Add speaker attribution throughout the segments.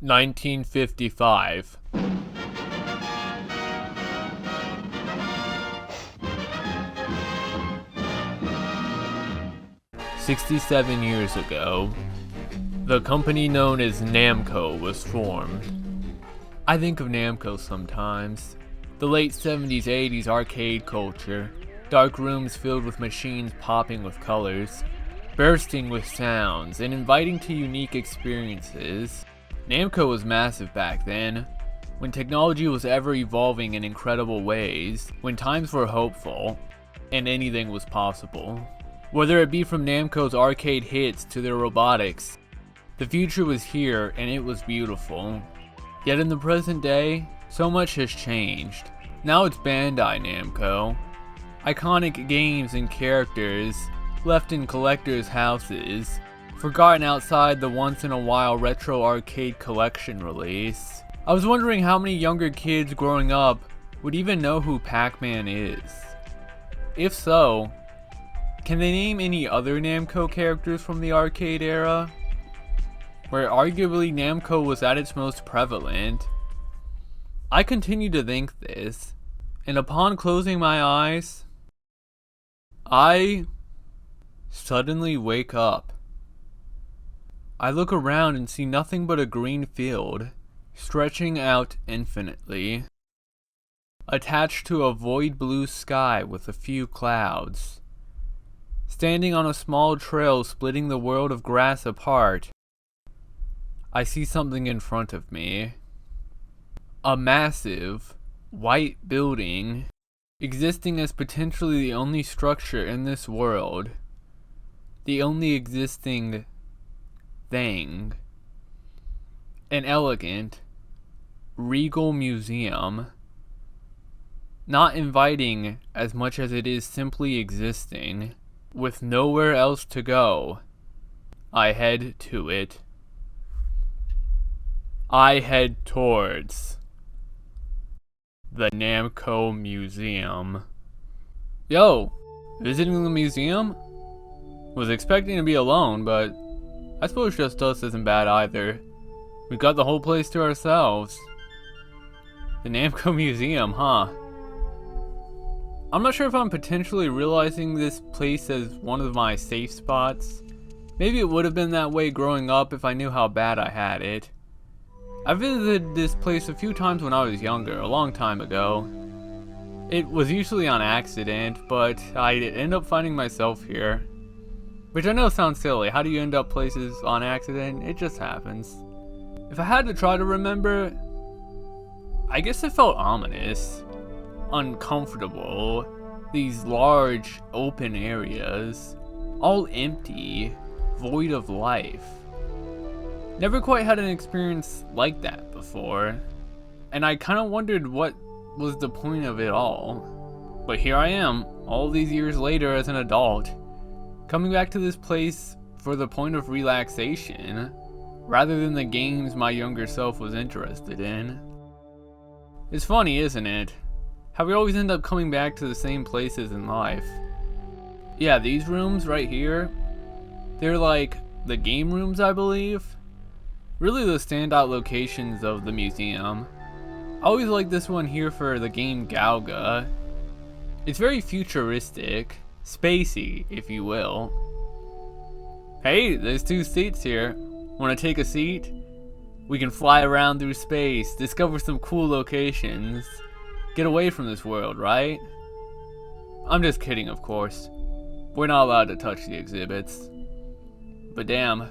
Speaker 1: 1955. "67 years ago, the company known as Namco was formed. I think of Namco sometimes. The late 70s, 80s arcade culture, dark rooms filled with machines popping with colors, bursting with sounds, and inviting to unique experiences. Namco was massive back then, when technology was ever evolving in incredible ways, when times were hopeful, and anything was possible. Whether it be from Namco's arcade hits to their robotics, the future was here and it was beautiful. Yet in the present day, so much has changed. Now it's Bandai Namco. Iconic games and characters left in collectors' houses, forgotten outside the once-in-a-while retro arcade collection release. I was wondering how many younger kids growing up would even know who Pac-Man is. If so, can they name any other Namco characters from the arcade era, where arguably Namco was at its most prevalent? I continue to think this, and upon closing my eyes, I suddenly wake up. I look around and see nothing but a green field, stretching out infinitely, attached to a void blue sky with a few clouds. Standing on a small trail splitting the world of grass apart, I see something in front of me. A massive, white building, existing as potentially the only structure in this world. The only existing thing. An elegant, regal museum. Not inviting as much as it is simply existing. With nowhere else to go, I head to it. I head towards the Namco Museum. Yo, visiting the museum? Was expecting to be alone, but I suppose just us isn't bad either. We got the whole place to ourselves. The Namco Museum, huh? I'm not sure if I'm potentially realizing this place as one of my safe spots. Maybe it would have been that way growing up if I knew how bad I had it. I visited this place a few times when I was younger, a long time ago. It was usually on accident, but I end up finding myself here. Which I know sounds silly. How do you end up places on accident? It just happens. If I had to try to remember, I guess it felt ominous. Uncomfortable. These large open areas, all empty, void of life. Never quite had an experience like that before, and I kind of wondered what was the point of it all. But here I am, all these years later as an adult, coming back to this place for the point of relaxation, rather than the games my younger self was interested in. It's funny, isn't it? How we always end up coming back to the same places in life. Yeah, these rooms right here, they're like the game rooms, I believe. Really the standout locations of the museum. I always like this one here for the game Gauga. It's very futuristic, spacey, if you will. Hey, there's 2 seats here. Want to take a seat? We can fly around through space, discover some cool locations. Get away from this world, right? I'm just kidding, of course. We're not allowed to touch the exhibits. But damn,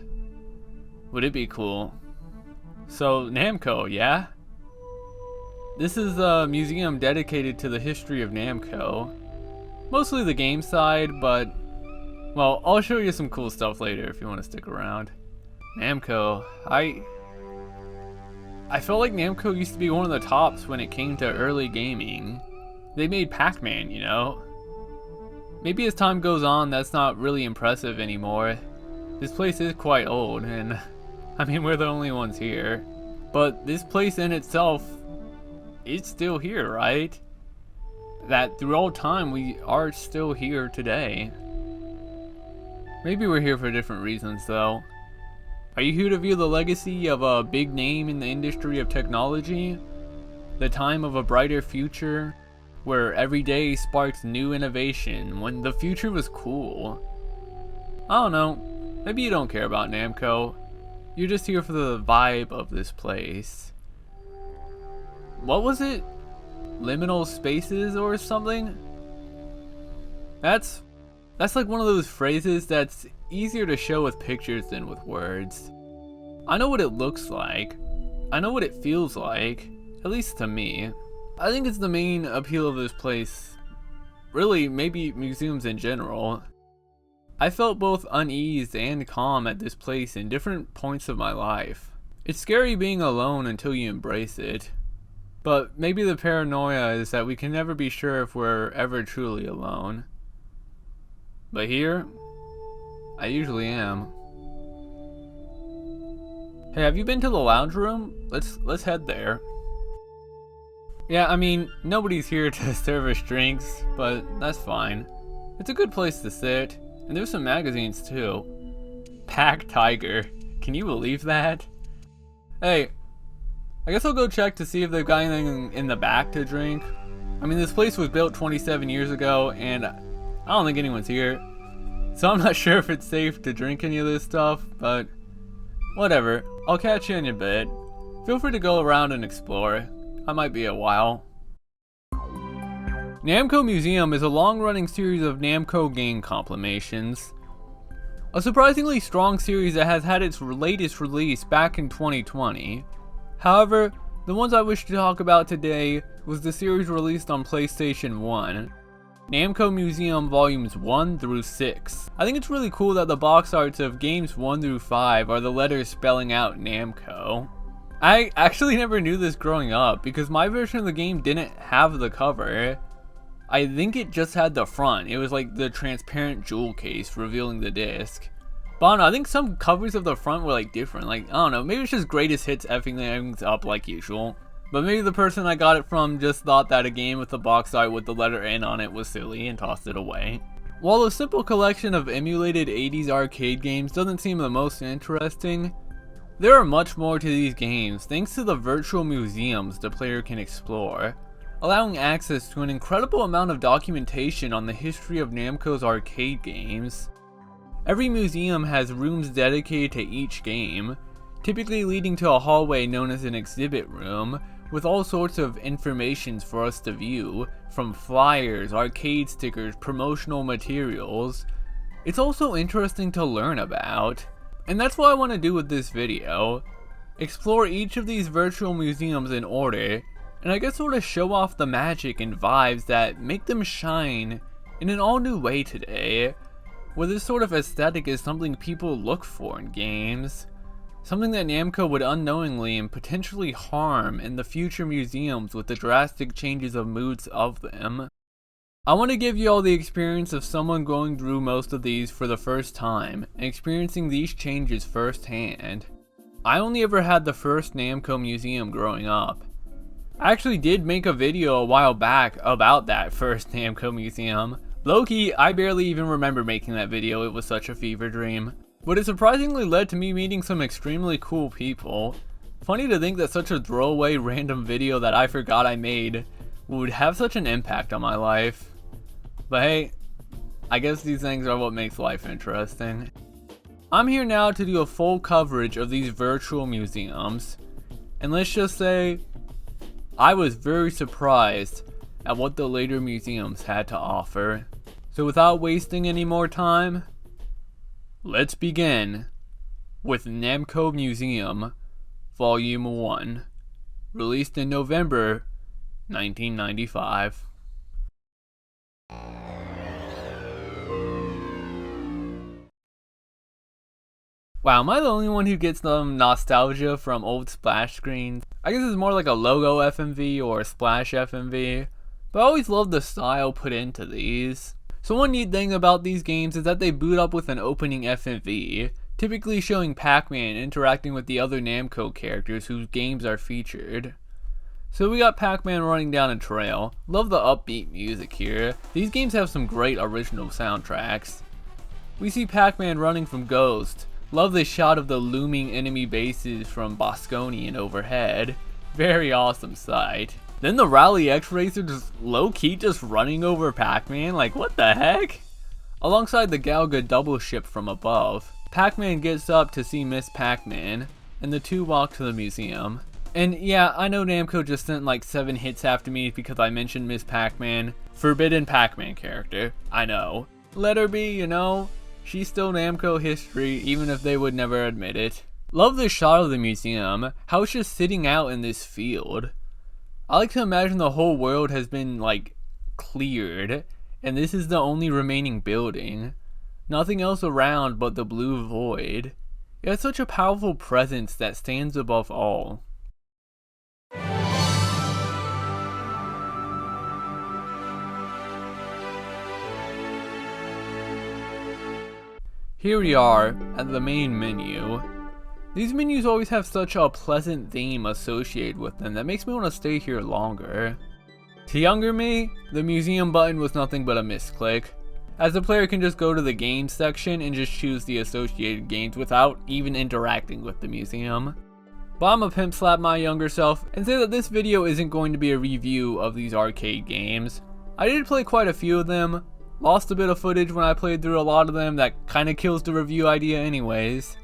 Speaker 1: would it be cool? So, Namco, yeah? This is a museum dedicated to the history of Namco. Mostly the game side, but, well, I'll show you some cool stuff later if you want to stick around. Namco, I felt like Namco used to be one of the tops when it came to early gaming. They made Pac-Man, you know? Maybe as time goes on, that's not really impressive anymore. This place is quite old, and I mean, we're the only ones here. But this place in itself, it's still here, right? That through all time, we are still here today. Maybe we're here for different reasons, though. Are you here to view the legacy of a big name in the industry of technology? The time of a brighter future, where every day sparks new innovation when the future was cool? I don't know, maybe you don't care about Namco. You're just here for the vibe of this place. What was it? Liminal spaces or something? That's like one of those phrases that's easier to show with pictures than with words. I know what it looks like. I know what it feels like, at least to me. I think it's the main appeal of this place. Really, maybe museums in general. I felt both uneased and calm at this place in different points of my life. It's scary being alone until you embrace it. But maybe the paranoia is that we can never be sure if we're ever truly alone. But here, I usually am. Hey, have you been to the lounge room? Let's head there. Yeah, I mean, nobody's here to serve us drinks, but that's fine. It's a good place to sit, and there's some magazines too. Pack Tiger, can you believe that? Hey, I guess I'll go check to see if they've got anything in the back to drink. I mean, this place was built 27 years ago, and I don't think anyone's here. So I'm not sure if it's safe to drink any of this stuff, but whatever. I'll catch you in a bit. Feel free to go around and explore. I might be a while. Namco Museum is a long-running series of Namco game compilations. A surprisingly strong series that has had its latest release back in 2020. However, the ones I wish to talk about today was the series released on PlayStation 1. Namco Museum Volumes 1 through 6. I think it's really cool that the box arts of games 1 through 5 are the letters spelling out Namco. I actually never knew this growing up because my version of the game didn't have the cover. I think it just had the front. It was like the transparent jewel case revealing the disc. But I don't know, I think some covers of the front were like different. Like, I don't know, maybe it's just greatest hits effing things up like usual. But maybe the person I got it from just thought that a game with a box art with the letter N on it was silly and tossed it away. While a simple collection of emulated 80s arcade games doesn't seem the most interesting, there are much more to these games thanks to the virtual museums the player can explore, allowing access to an incredible amount of documentation on the history of Namco's arcade games. Every museum has rooms dedicated to each game, typically leading to a hallway known as an exhibit room, with all sorts of information for us to view, from flyers, arcade stickers, promotional materials. It's also interesting to learn about, and that's what I want to do with this video. Explore each of these virtual museums in order, and I guess sort of show off the magic and vibes that make them shine in an all new way today, where this sort of aesthetic is something people look for in games. Something that Namco would unknowingly and potentially harm in the future museums with the drastic changes of moods of them. I want to give you all the experience of someone going through most of these for the first time and experiencing these changes firsthand. I only ever had the first Namco Museum growing up. I actually did make a video a while back about that first Namco Museum. Low-key, I barely even remember making that video, it was such a fever dream. But it surprisingly led to me meeting some extremely cool people. Funny to think that such a throwaway random video that I forgot I made would have such an impact on my life. But hey, I guess these things are what makes life interesting. I'm here now to do a full coverage of these virtual museums. And let's just say, I was very surprised at what the later museums had to offer. So without wasting any more time, let's begin with Namco Museum Volume 1, released in November 1995. Wow, am I the only one who gets some nostalgia from old splash screens? I guess it's more like a logo FMV or a splash FMV, but I always loved the style put into these. So one neat thing about these games is that they boot up with an opening FMV, typically showing Pac-Man interacting with the other Namco characters whose games are featured. So we got Pac-Man running down a trail. Love the upbeat music here. These games have some great original soundtracks. We see Pac-Man running from Ghost, Love this shot of the looming enemy bases from Bosconian overhead. Very awesome sight. Then the Rally X-Racer just low-key just running over Pac-Man, like what the heck? Alongside the Galga double ship from above, Pac-Man gets up to see Miss Pac-Man, and the two walk to the museum. And yeah, I know Namco just sent like 7 hits after me because I mentioned Miss Pac-Man. Forbidden Pac-Man character, I know. Let her be, you know? She's still Namco history, even if they would never admit it. Love this shot of the museum, how it's just sitting out in this field. I like to imagine the whole world has been like cleared, and this is the only remaining building. Nothing else around but the blue void. It has such a powerful presence that stands above all. Here we are at the main menu. These menus always have such a pleasant theme associated with them that makes me want to stay here longer. To younger me, the museum button was nothing but a misclick, as the player can just go to the games section and just choose the associated games without even interacting with the museum. But I'ma pimp slap my younger self and say that this video isn't going to be a review of these arcade games. I did play quite a few of them, lost a bit of footage when I played through a lot of them that kinda kills the review idea anyways.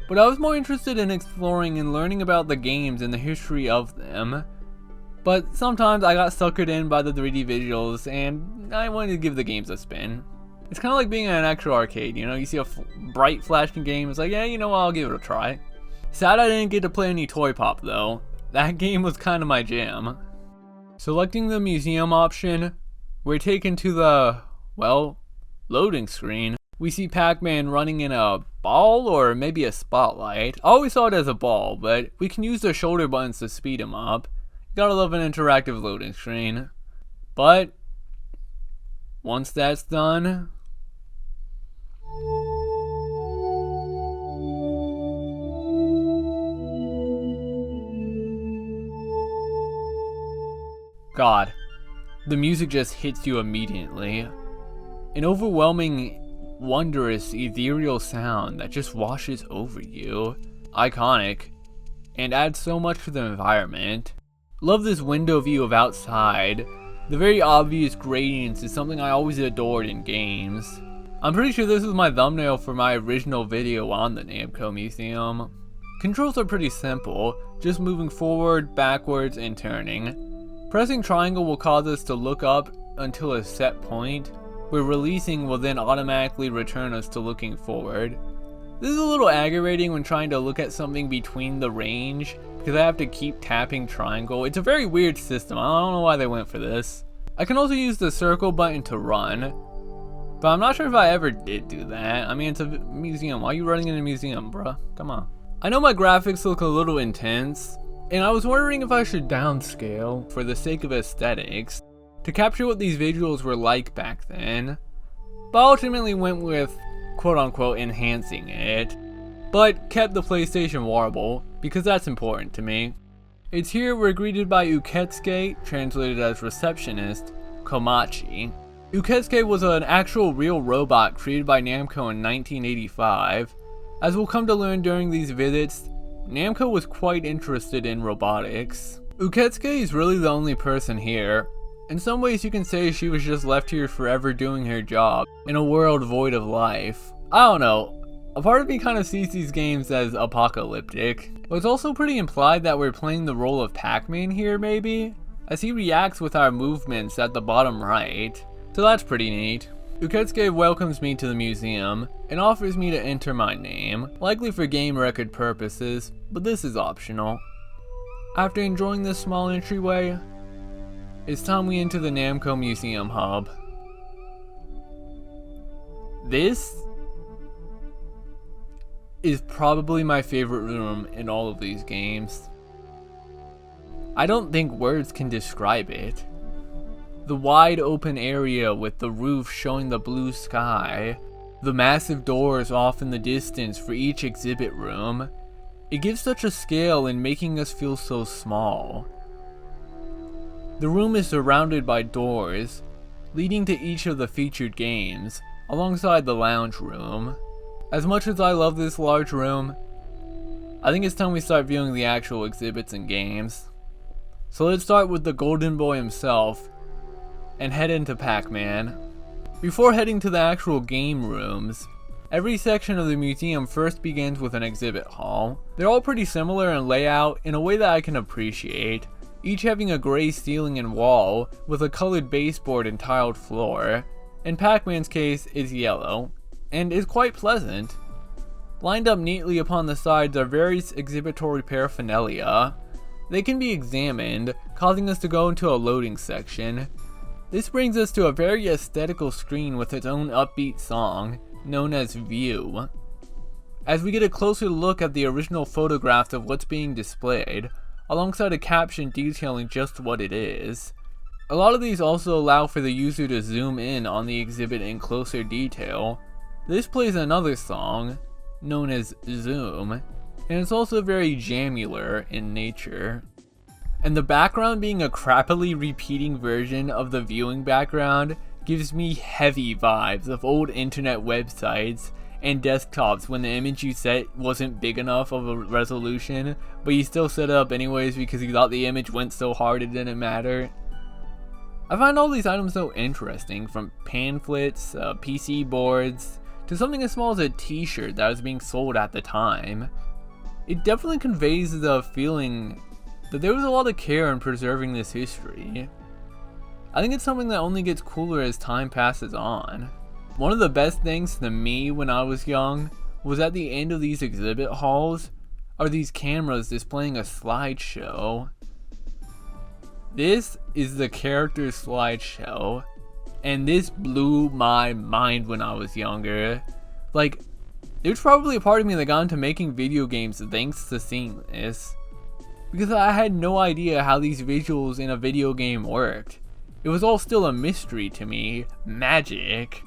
Speaker 1: But I was more interested in exploring and learning about the games and the history of them. But sometimes I got suckered in by the 3D visuals and I wanted to give the games a spin. It's kinda like being in an actual arcade, you know, you see a bright flashing game, it's like, yeah, you know what, I'll give it a try. Sad I didn't get to play any Toy Pop though. That game was kinda my jam. Selecting the museum option, we're taken to the, well, loading screen. We see Pac-Man running in a ball or maybe a spotlight. I always saw it as a ball, but we can use the shoulder buttons to speed him up. Gotta love an interactive loading screen. But once that's done, God, the music just hits you immediately. An overwhelming, wondrous, ethereal sound that just washes over you. Iconic, and adds so much to the environment. Love this window view of outside. The very obvious gradients is something I always adored in games. I'm pretty sure this was my thumbnail for my original video on the Namco Museum. Controls are pretty simple, just moving forward, backwards, and turning. Pressing triangle will cause us to look up until a set point, where releasing will then automatically return us to looking forward. This is a little aggravating when trying to look at something between the range, because I have to keep tapping triangle. It's a very weird system, I don't know why they went for this. I can also use the circle button to run, but I'm not sure if I ever did do that. I mean, it's a museum, why are you running in a museum, bruh? Come on. I know my graphics look a little intense, and I was wondering if I should downscale for the sake of aesthetics, to capture what these visuals were like back then, but ultimately went with quote-unquote enhancing it, but kept the PlayStation warble, because that's important to me. It's here we're greeted by Uketsuke, translated as receptionist, Komachi. Uketsuke was an actual real robot created by Namco in 1985. As we'll come to learn during these visits, Namco was quite interested in robotics. Uketsuke is really the only person here. In some ways you can say she was just left here forever doing her job, in a world void of life. I don't know, a part of me kind of sees these games as apocalyptic, but it's also pretty implied that we're playing the role of Pac-Man here maybe, as he reacts with our movements at the bottom right, so that's pretty neat. Uketsuke welcomes me to the museum, and offers me to enter my name, likely for game record purposes, but this is optional. After enjoying this small entryway, it's time we enter the Namco Museum Hub. This is probably my favorite room in all of these games. I don't think words can describe it. The wide open area with the roof showing the blue sky, the massive doors off in the distance for each exhibit room, it gives such a scale in making us feel so small. The room is surrounded by doors, leading to each of the featured games, alongside the lounge room. As much as I love this large room, I think it's time we start viewing the actual exhibits and games. So let's start with the Golden Boy himself and head into Pac-Man. Before heading to the actual game rooms, every section of the museum first begins with an exhibit hall. They're all pretty similar in layout in a way that I can appreciate, each having a gray ceiling and wall with a colored baseboard and tiled floor. In Pac-Man's case, it's yellow, and is quite pleasant. Lined up neatly upon the sides are various exhibitory paraphernalia. They can be examined, causing us to go into a loading section. This brings us to a very aesthetical screen with its own upbeat song, known as View. As we get a closer look at the original photographs of what's being displayed, alongside a caption detailing just what it is. A lot of these also allow for the user to zoom in on the exhibit in closer detail. This plays another song, known as Zoom, and it's also very jammular in nature. And the background being a crappily repeating version of the viewing background gives me heavy vibes of old internet websites and desktops when the image you set wasn't big enough of a resolution, but you still set it up anyways because you thought the image went so hard it didn't matter. I find all these items so interesting, from pamphlets, PC boards, to something as small as a t-shirt that was being sold at the time. It definitely conveys the feeling that there was a lot of care in preserving this history. I think it's something that only gets cooler as time passes on. One of the best things to me when I was young was at the end of these exhibit halls are these cameras displaying a slideshow. This is the character slideshow, and this blew my mind when I was younger. Like, there's probably a part of me that got into making video games thanks to seeing this, because I had no idea how these visuals in a video game worked. It was all still a mystery to me, magic.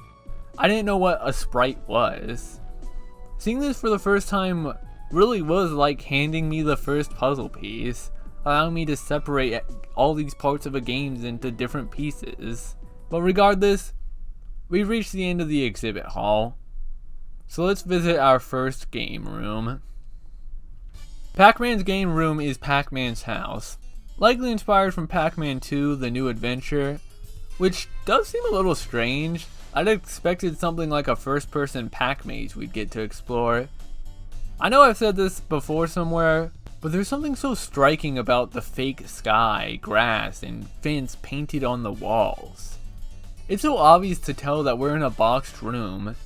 Speaker 1: I didn't know what a sprite was. Seeing this for the first time really was like handing me the first puzzle piece, allowing me to separate all these parts of a game into different pieces. But regardless, we've reached the end of the exhibit hall, so let's visit our first game room. Pac-Man's game room is Pac-Man's house, likely inspired from Pac-Man 2: The New Adventure, which does seem a little strange. I'd expected something like a first-person Pac-Maze we'd get to explore. I know I've said this before somewhere, but there's something so striking about the fake sky, grass, and fence painted on the walls. It's so obvious to tell that we're in a boxed room,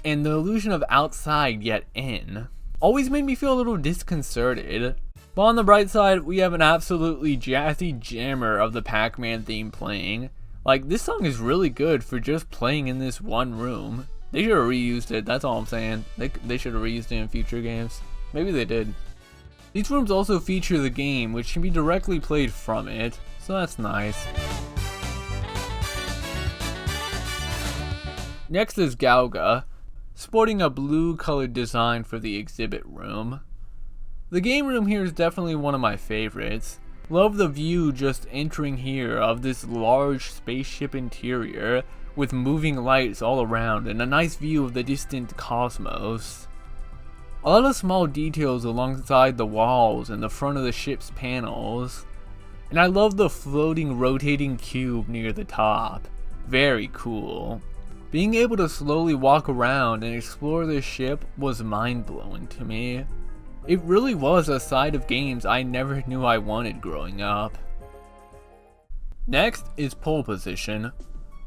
Speaker 1: and the illusion of outside yet in always made me feel a little disconcerted. But on the bright side, we have an absolutely jazzy jammer of the Pac-Man theme playing. Like, this song is really good for just playing in this one room. They should have reused it, that's all I'm saying. They should have reused it in future games. Maybe they did. These rooms also feature the game, which can be directly played from it, so that's nice. Next is Gauga, sporting a blue colored design for the exhibit room. The game room here is definitely one of my favorites. Love the view just entering here of this large spaceship interior with moving lights all around and a nice view of the distant cosmos. A lot of small details alongside the walls and the front of the ship's panels. And I love the floating rotating cube near the top. Very cool. Being able to slowly walk around and explore this ship was mind-blowing to me. It really was a side of games I never knew I wanted growing up. Next is pole position.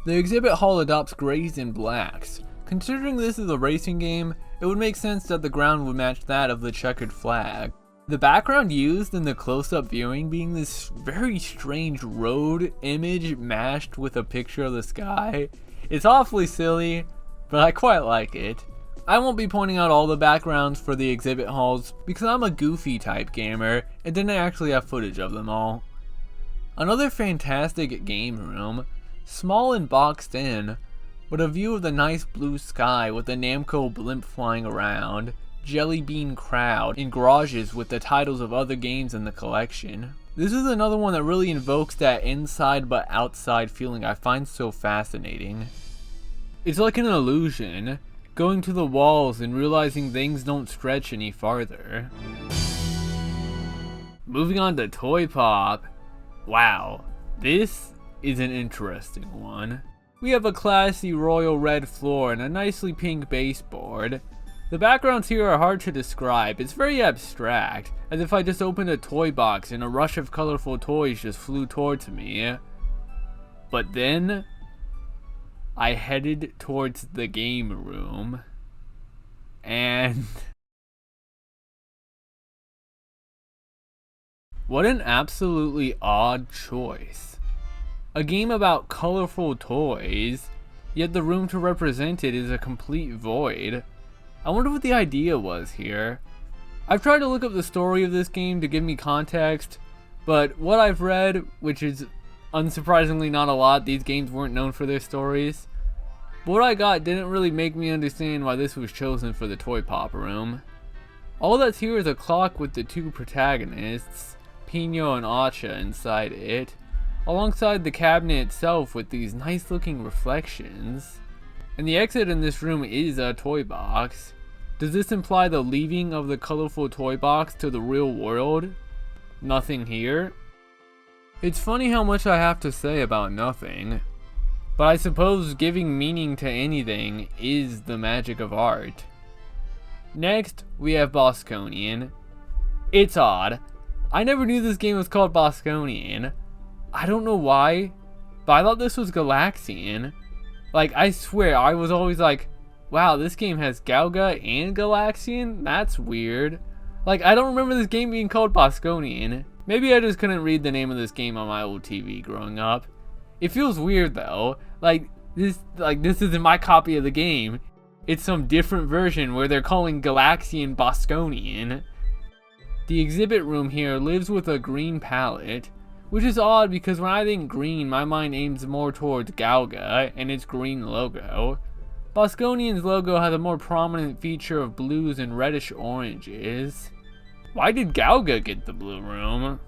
Speaker 1: The exhibit hall adopts grays and blacks. Considering this is a racing game, it would make sense that the ground would match that of the checkered flag. The background used in the close-up viewing being this very strange road image mashed with a picture of the sky. It's awfully silly, but I quite like it. I won't be pointing out all the backgrounds for the exhibit halls because I'm a goofy type gamer and didn't actually have footage of them all. Another fantastic game room, small and boxed in, but a view of the nice blue sky with the Namco blimp flying around, jelly bean crowd, and garages with the titles of other games in the collection. This is another one that really invokes that inside but outside feeling I find so fascinating. It's like an illusion. going to the walls and realizing things don't stretch any farther. Moving on to Toy Pop. Wow, this is an interesting one. We have a classy royal red floor and a nicely pink baseboard. The backgrounds here are hard to describe. It's very abstract, as if I just opened a toy box and a rush of colorful toys just flew towards me. But then, I headed towards the game room, and what an absolutely odd choice. A game about colorful toys, yet the room to represent it is a complete void. I wonder what the idea was here. I've tried to look up the story of this game to give me context, but what I've read, which is unsurprisingly not a lot, these games weren't known for their stories, but what I got didn't really make me understand why this was chosen for the Toy Pop room. All that's here is a clock with the two protagonists, Pino and Acha, inside it, alongside the cabinet itself with these nice looking reflections. And the exit in this room is a toy box. Does this imply the leaving of the colorful toy box to the real world? Nothing here? It's funny how much I have to say about nothing, but I suppose giving meaning to anything is the magic of art. Next, we have Bosconian. It's odd. I never knew this game was called Bosconian. I don't know why, but I thought this was Galaxian. Like, I swear, I was always like, wow, this game has Gauga and Galaxian? That's weird. Like, I don't remember this game being called Bosconian. Maybe I just couldn't read the name of this game on my old TV growing up. It feels weird though. Like this isn't my copy of the game. It's some different version where they're calling Galaxian Bosconian. The exhibit room here lives with a green palette, which is odd because when I think green, my mind aims more towards Gauga and its green logo. Bosconian's logo has a more prominent feature of blues and reddish oranges. Why did Gauga get the blue room?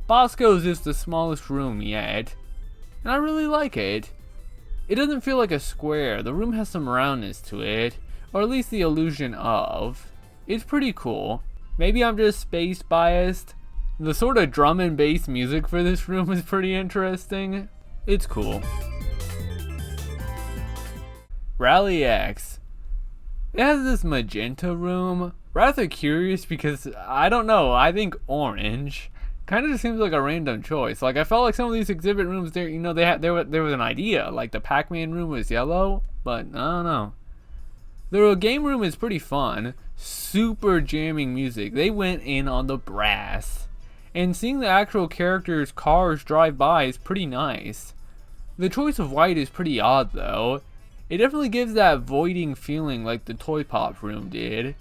Speaker 1: Bosco's is the smallest room yet, and I really like it. It doesn't feel like a square, the room has some roundness to it, or at least the illusion of. It's pretty cool. Maybe I'm just space biased. The sort of drum and bass music for this room is pretty interesting. It's cool. Rally X. It has this magenta room. Rather curious because, I don't know, I think orange kind of just seems like a random choice. Like, I felt like some of these exhibit rooms there, you know, there was an idea. Like, the Pac-Man room was yellow, but I don't know. The game room is pretty fun. Super jamming music. They went in on the brass. And seeing the actual characters' cars drive by is pretty nice. The choice of white is pretty odd though. It definitely gives that voiding feeling like the Toy Pop room did.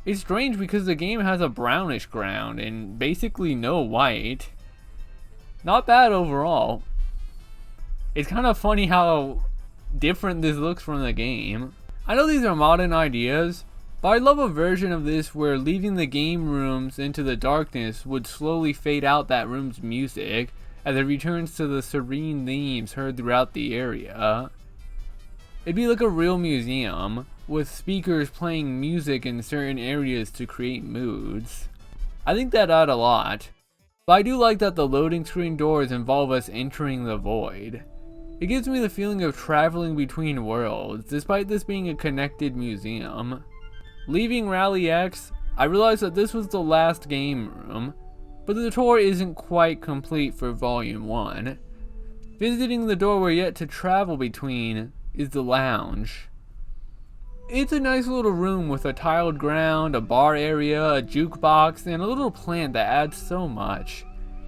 Speaker 1: It's strange because the game has a brownish ground and basically no white. Not bad overall. It's kind of funny how different this looks from the game. I know these are modern ideas, but I'd love a version of this where leaving the game rooms into the darkness would slowly fade out that room's music as it returns to the serene themes heard throughout the area. It'd be like a real museum, with speakers playing music in certain areas to create moods. I think that'd add a lot, but I do like that the loading screen doors involve us entering the void. It gives me the feeling of traveling between worlds, despite this being a connected museum. Leaving Rally X, I realized that this was the last game room, but the tour isn't quite complete for Volume 1. Visiting the door we're yet to travel between is the lounge. It's a nice little room with a tiled ground, a bar area, a jukebox, and a little plant that adds so much.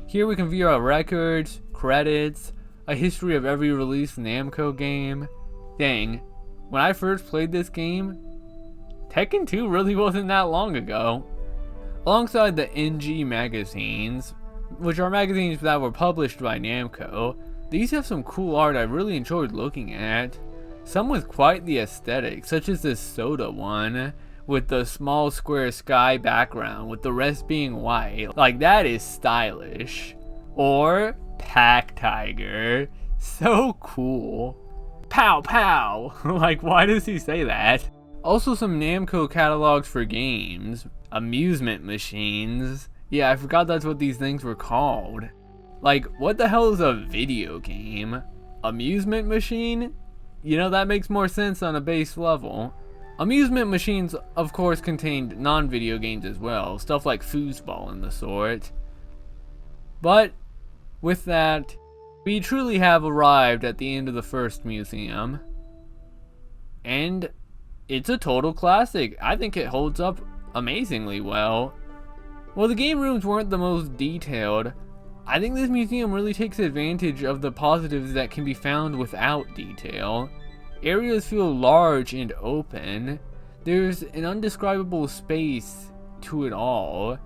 Speaker 1: Here we can view our records, credits, a history of every released Namco game. Dang, when I first played this game, Tekken 2 really wasn't that long ago. Alongside the NG magazines, which are magazines that were published by Namco, these have some cool art I really enjoyed looking at. Some with quite the aesthetic, such as this soda one, with the small square sky background, with the rest being white. Like, that is stylish. Or Pack Tiger. So cool. Pow pow! Like, why does he say that? Also some Namco catalogs for games. Amusement machines. Yeah, I forgot that's what these things were called. Like, what the hell is a video game? Amusement machine? You know, that makes more sense on a base level. Amusement machines, of course, contained non-video games as well. Stuff like foosball and the sort. But, with that, we truly have arrived at the end of the first museum. And it's a total classic. I think it holds up amazingly well. While the game rooms weren't the most detailed, I think this museum really takes advantage of the positives that can be found without detail. Areas feel large and open. There's an undescribable space to it all.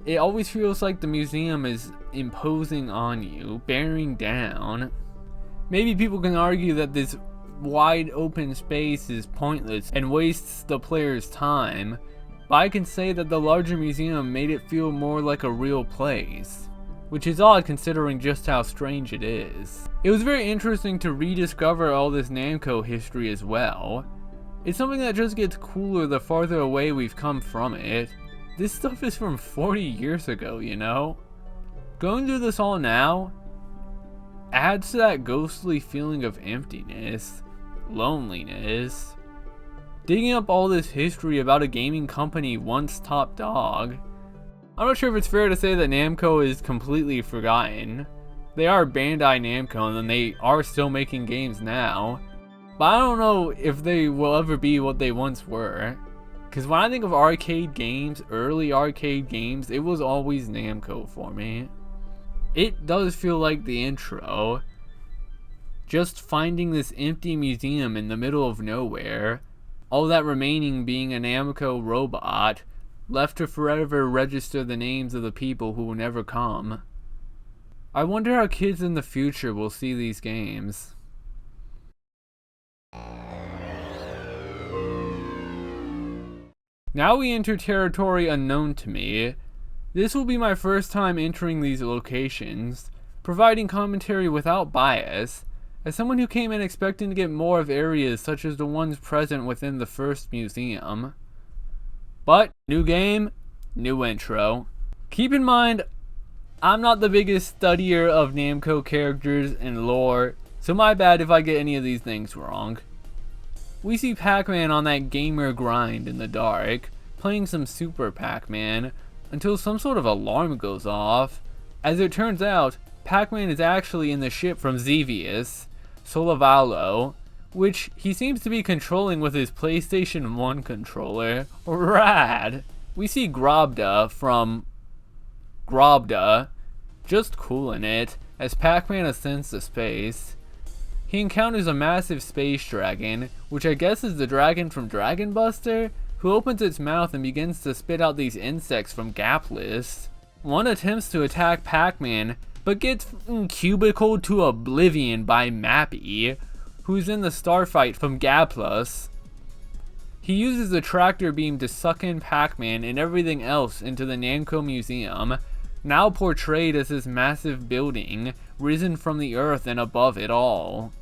Speaker 1: It always feels like the museum is imposing on you, bearing down. Maybe people can argue that this wide open space is pointless and wastes the player's time, but I can say that the larger museum made it feel more like a real place, which is odd considering just how strange it is. It was very interesting to rediscover all this Namco history as well. It's something that just gets cooler the farther away we've come from it. This stuff is from 40 years ago, you know? Going through this all now adds to that ghostly feeling of emptiness, loneliness. Digging up all this history about a gaming company once top dog. I'm not sure if it's fair to say that Namco is completely forgotten. They are Bandai Namco and they are still making games now. But I don't know if they will ever be what they once were. Because when I think of arcade games, early arcade games, it was always Namco for me. It does feel like the intro. Just finding this empty museum in the middle of nowhere. All that remaining being a Namco robot, left to forever register the names of the people who will never come. I wonder how kids in the future will see these games. Now we enter territory unknown to me. This will be my first time entering these locations, providing commentary without bias, as someone who came in expecting to get more of areas such as the ones present within the first museum. But, new game, new intro. Keep in mind, I'm not the biggest studier of Namco characters and lore, so my bad if I get any of these things wrong. We see Pac-Man on that gamer grind in the dark, playing some Super Pac-Man, until some sort of alarm goes off. As it turns out, Pac-Man is actually in the ship from Xevious, Solavalo, which he seems to be controlling with his PlayStation 1 controller. Rad! We see Grobda from Grobda, just cooling it, as Pac-Man ascends to space. He encounters a massive space dragon, which I guess is the dragon from Dragon Buster, who opens its mouth and begins to spit out these insects from Gapless. One attempts to attack Pac-Man, but gets cubicled to oblivion by Mappy, who's in the starfight from Gapless. He uses the tractor beam to suck in Pac-Man and everything else into the Namco Museum, now portrayed as this massive building, risen from the earth and above it all.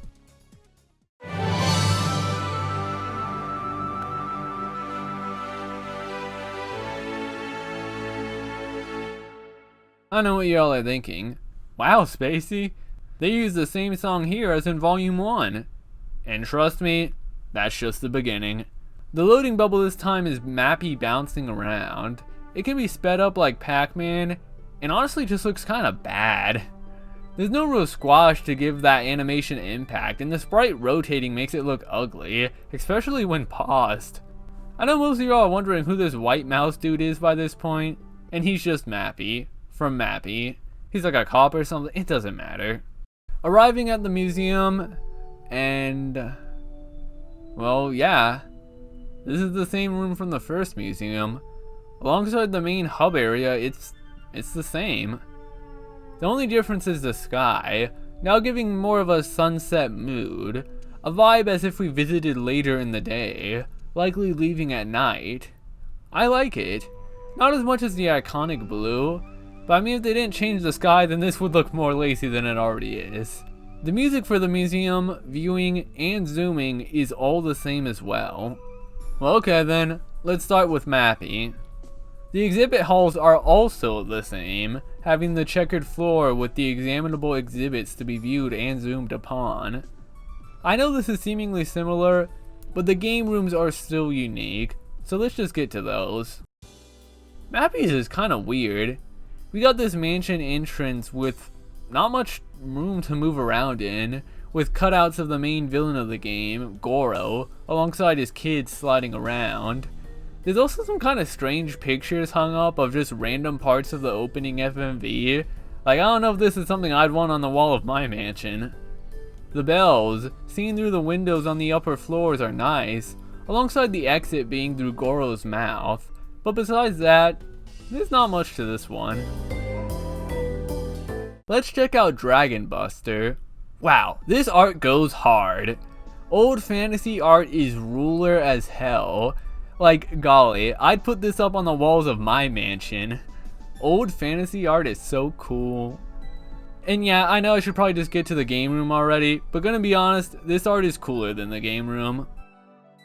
Speaker 1: I know what y'all are thinking. Wow, Spacey, they use the same song here as in Volume 1. And trust me, that's just the beginning. The loading bubble this time is Mappy bouncing around. It can be sped up like Pac-Man, and honestly just looks kinda bad. There's no real squash to give that animation impact, and the sprite rotating makes it look ugly, especially when paused. I know most of y'all are wondering who this white mouse dude is by this point, and he's just Mappy, from Mappy. He's like a cop or something, it doesn't matter. Arriving at the museum, and well, yeah, this is the same room from the first museum. Alongside the main hub area, it's the same. The only difference is the sky, now giving more of a sunset mood, a vibe as if we visited later in the day, likely leaving at night. I like it. Not as much as the iconic blue, but I mean if they didn't change the sky then this would look more lazy than it already is. The music for the museum, viewing, and zooming is all the same as well. Well, okay then, let's start with Mappy. The exhibit halls are also the same, having the checkered floor with the examinable exhibits to be viewed and zoomed upon. I know this is seemingly similar, but the game rooms are still unique, so let's just get to those. Mappy's is kinda weird. We got this mansion entrance with not much room to move around in, with cutouts of the main villain of the game, Goro, alongside his kids sliding around. There's also some kind of strange pictures hung up of just random parts of the opening FMV. Like, I don't know if this is something I'd want on the wall of my mansion. The bells, seen through the windows on the upper floors, are nice, alongside the exit being through Goro's mouth. But besides that, there's not much to this one. Let's check out Dragon Buster. Wow, this art goes hard. Old fantasy art is ruler as hell. Like, golly, I'd put this up on the walls of my mansion. Old fantasy art is so cool. And yeah, I know I should probably just get to the game room already, but gonna be honest, this art is cooler than the game room.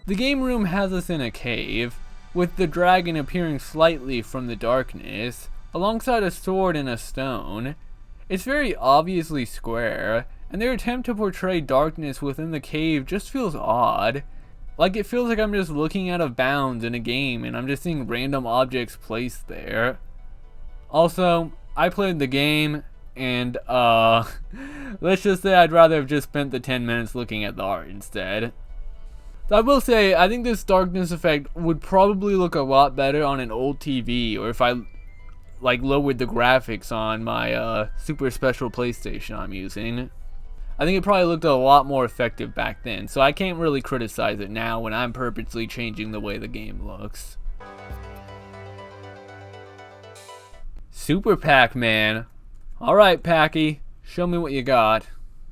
Speaker 1: The game room has us in a cave, with the dragon appearing slightly from the darkness, alongside a sword and a stone. It's very obviously square, and their attempt to portray darkness within the cave just feels odd. Like, it feels like I'm just looking out of bounds in a game and I'm just seeing random objects placed there. Also, I played the game and let's just say I'd rather have just spent the 10 minutes looking at the art instead. I will say, I think this darkness effect would probably look a lot better on an old TV, or if I like lowered the graphics on my super special PlayStation I'm using. I think it probably looked a lot more effective back then, so I can't really criticize it now when I'm purposely changing the way the game looks. Super Pac-Man. Alright, Packy, show me what you got.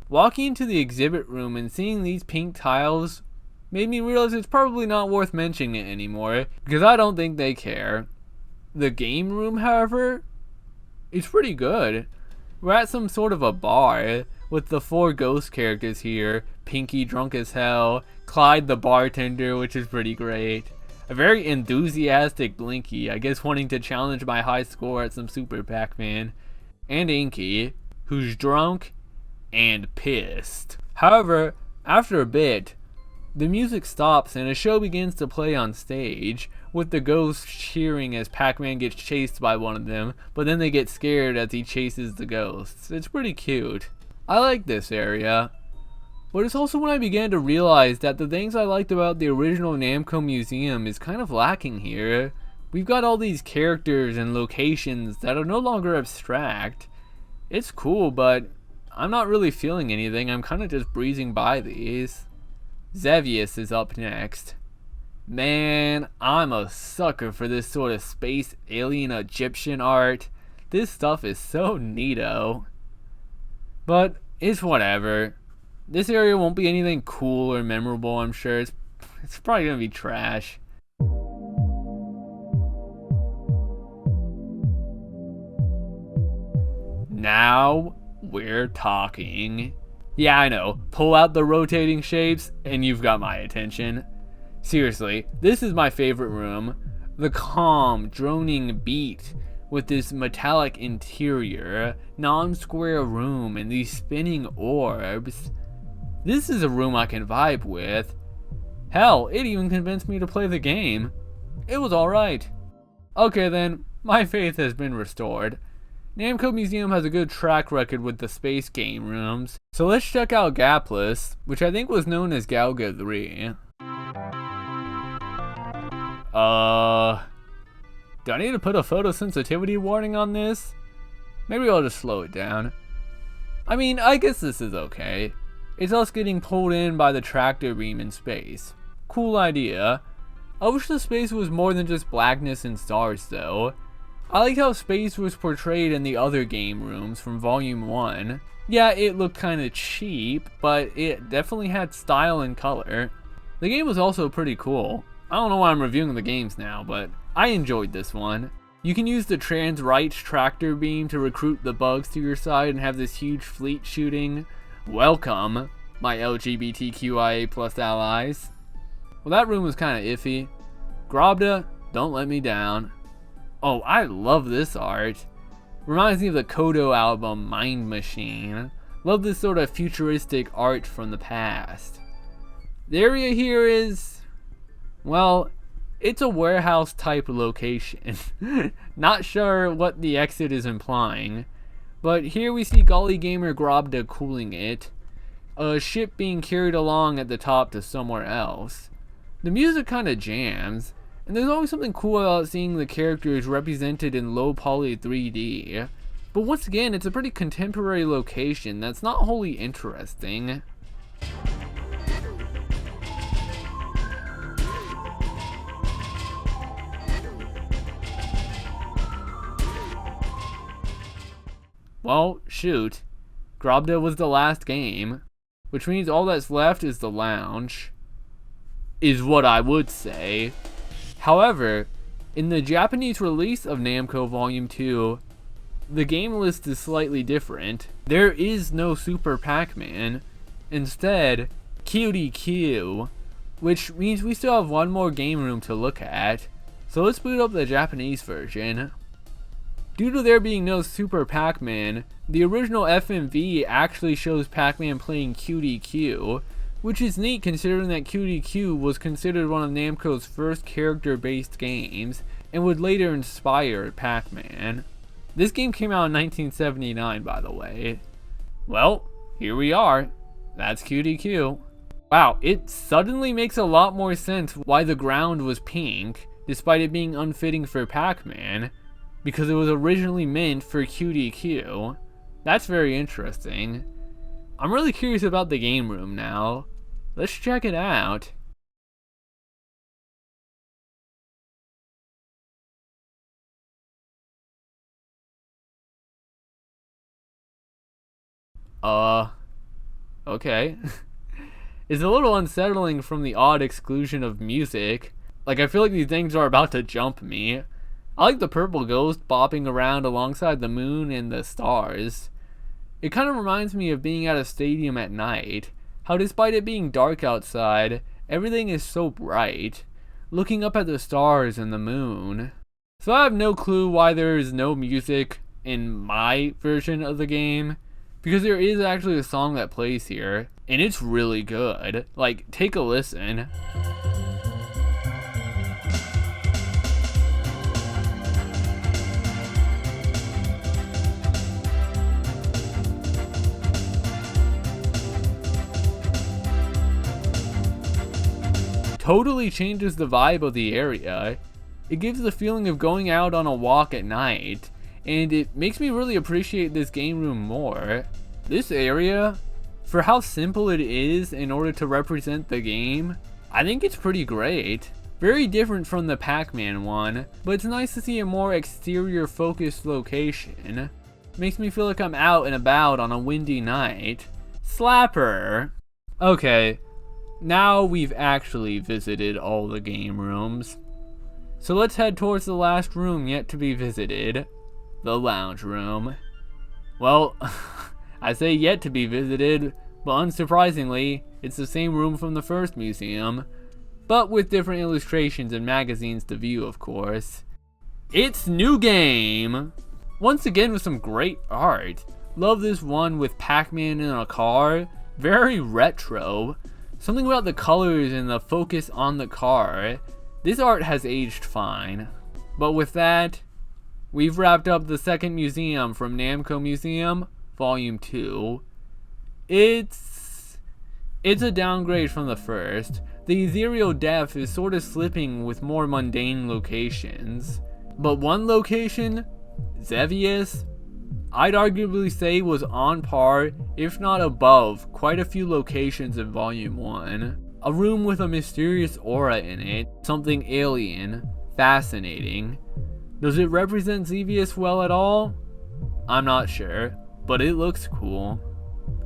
Speaker 1: Walking into the exhibit room and seeing these pink tiles made me realize it's probably not worth mentioning it anymore, because I don't think they care. The game room, however, is pretty good. We're at some sort of a bar, with the 4 ghost characters here, Pinky drunk as hell, Clyde the bartender, which is pretty great, a very enthusiastic Blinky, I guess wanting to challenge my high score at some Super Pac-Man, and Inky, who's drunk and pissed. However, after a bit, the music stops and a show begins to play on stage, with the ghosts cheering as Pac-Man gets chased by one of them, but then they get scared as he chases the ghosts. It's pretty cute. I like this area, but it's also when I began to realize that the things I liked about the original Namco Museum is kind of lacking here. We've got all these characters and locations that are no longer abstract. It's cool, but I'm not really feeling anything. I'm kind of just breezing by these. Xevious is up next. Man, I'm a sucker for this sort of space alien Egyptian art. This stuff is so neato. But it's whatever. This area won't be anything cool or memorable, I'm sure. It's probably gonna be trash. Now we're talking. Yeah, I know. Pull out the rotating shapes and you've got my attention. Seriously, this is my favorite room. The calm, droning beat with this metallic interior, non-square room, and these spinning orbs. This is a room I can vibe with. Hell, it even convinced me to play the game. It was alright. Okay then, my faith has been restored. Namco Museum has a good track record with the space game rooms, so let's check out Gapless, which I think was known as Galga 3. Do I need to put a photosensitivity warning on this? Maybe I'll just slow it down. I mean, I guess this is okay. It's us getting pulled in by the tractor beam in space. Cool idea. I wish the space was more than just blackness and stars though. I like how space was portrayed in the other game rooms from Volume 1. Yeah, it looked kinda cheap, but it definitely had style and color. The game was also pretty cool. I don't know why I'm reviewing the games now, but I enjoyed this one. You can use the trans right tractor beam to recruit the bugs to your side and have this huge fleet shooting. Welcome, my LGBTQIA plus allies. Well, that room was kind of iffy. Grobda, don't let me down. Oh, I love this art. Reminds me of the Kodo album Mind Machine. Love this sort of futuristic art from the past. The area here is, well, it's a warehouse type location. Not sure what the exit is implying. But here we see Golly Gamer Grobda cooling it. A ship being carried along at the top to somewhere else. The music kinda jams. And there's always something cool about seeing the characters represented in low poly 3D. But once again, it's a pretty contemporary location that's not wholly interesting. Well, shoot. Grobda was the last game, which means all that's left is the lounge. Is what I would say. However, in the Japanese release of Namco Volume 2, the game list is slightly different. There is no Super Pac-Man. Instead, Cutie Q, which means we still have one more game room to look at. So let's boot up the Japanese version. Due to there being no Super Pac-Man, the original FMV actually shows Pac-Man playing Cutie Q, which is neat considering that Cutie Q was considered one of Namco's first character-based games, and would later inspire Pac-Man. This game came out in 1979, by the way. Well, here we are. That's Cutie Q. Wow, it suddenly makes a lot more sense why the ground was pink, despite it being unfitting for Pac-Man. Because it was originally meant for Cutie Q. That's very interesting. I'm really curious about the game room now. Let's check it out. Okay. It's a little unsettling from the odd exclusion of music. Like, I feel like these things are about to jump me. I like the purple ghost bopping around alongside the moon and the stars. It kind of reminds me of being at a stadium at night, how despite it being dark outside, everything is so bright, looking up at the stars and the moon. So I have no clue why there is no music in my version of the game, because there is actually a song that plays here, and it's really good. Like, take a listen. Totally changes the vibe of the area. It gives the feeling of going out on a walk at night, and it makes me really appreciate this game room more. This area, for how simple it is in order to represent the game, I think it's pretty great. Very different from the Pac-Man one, but it's nice to see a more exterior focused location. Makes me feel like I'm out and about on a windy night. Slapper! Okay. Now we've actually visited all the game rooms. So let's head towards the last room yet to be visited. The lounge room. Well, I say yet to be visited, but unsurprisingly, it's the same room from the first museum. But with different illustrations and magazines to view, of course. It's New Game! Once again with some great art. Love this one with Pac-Man in a car. Very retro. Something about the colors and the focus on the car. This art has aged fine. But with that, we've wrapped up the second museum from Namco Museum, Volume 2. It's a downgrade from the first. The ethereal depth is sort of slipping with more mundane locations. But one location, Zevius, I'd arguably say was on par, if not above, quite a few locations in Volume 1. A room with a mysterious aura in it, something alien, fascinating. Does it represent Zevius well at all? I'm not sure, but it looks cool.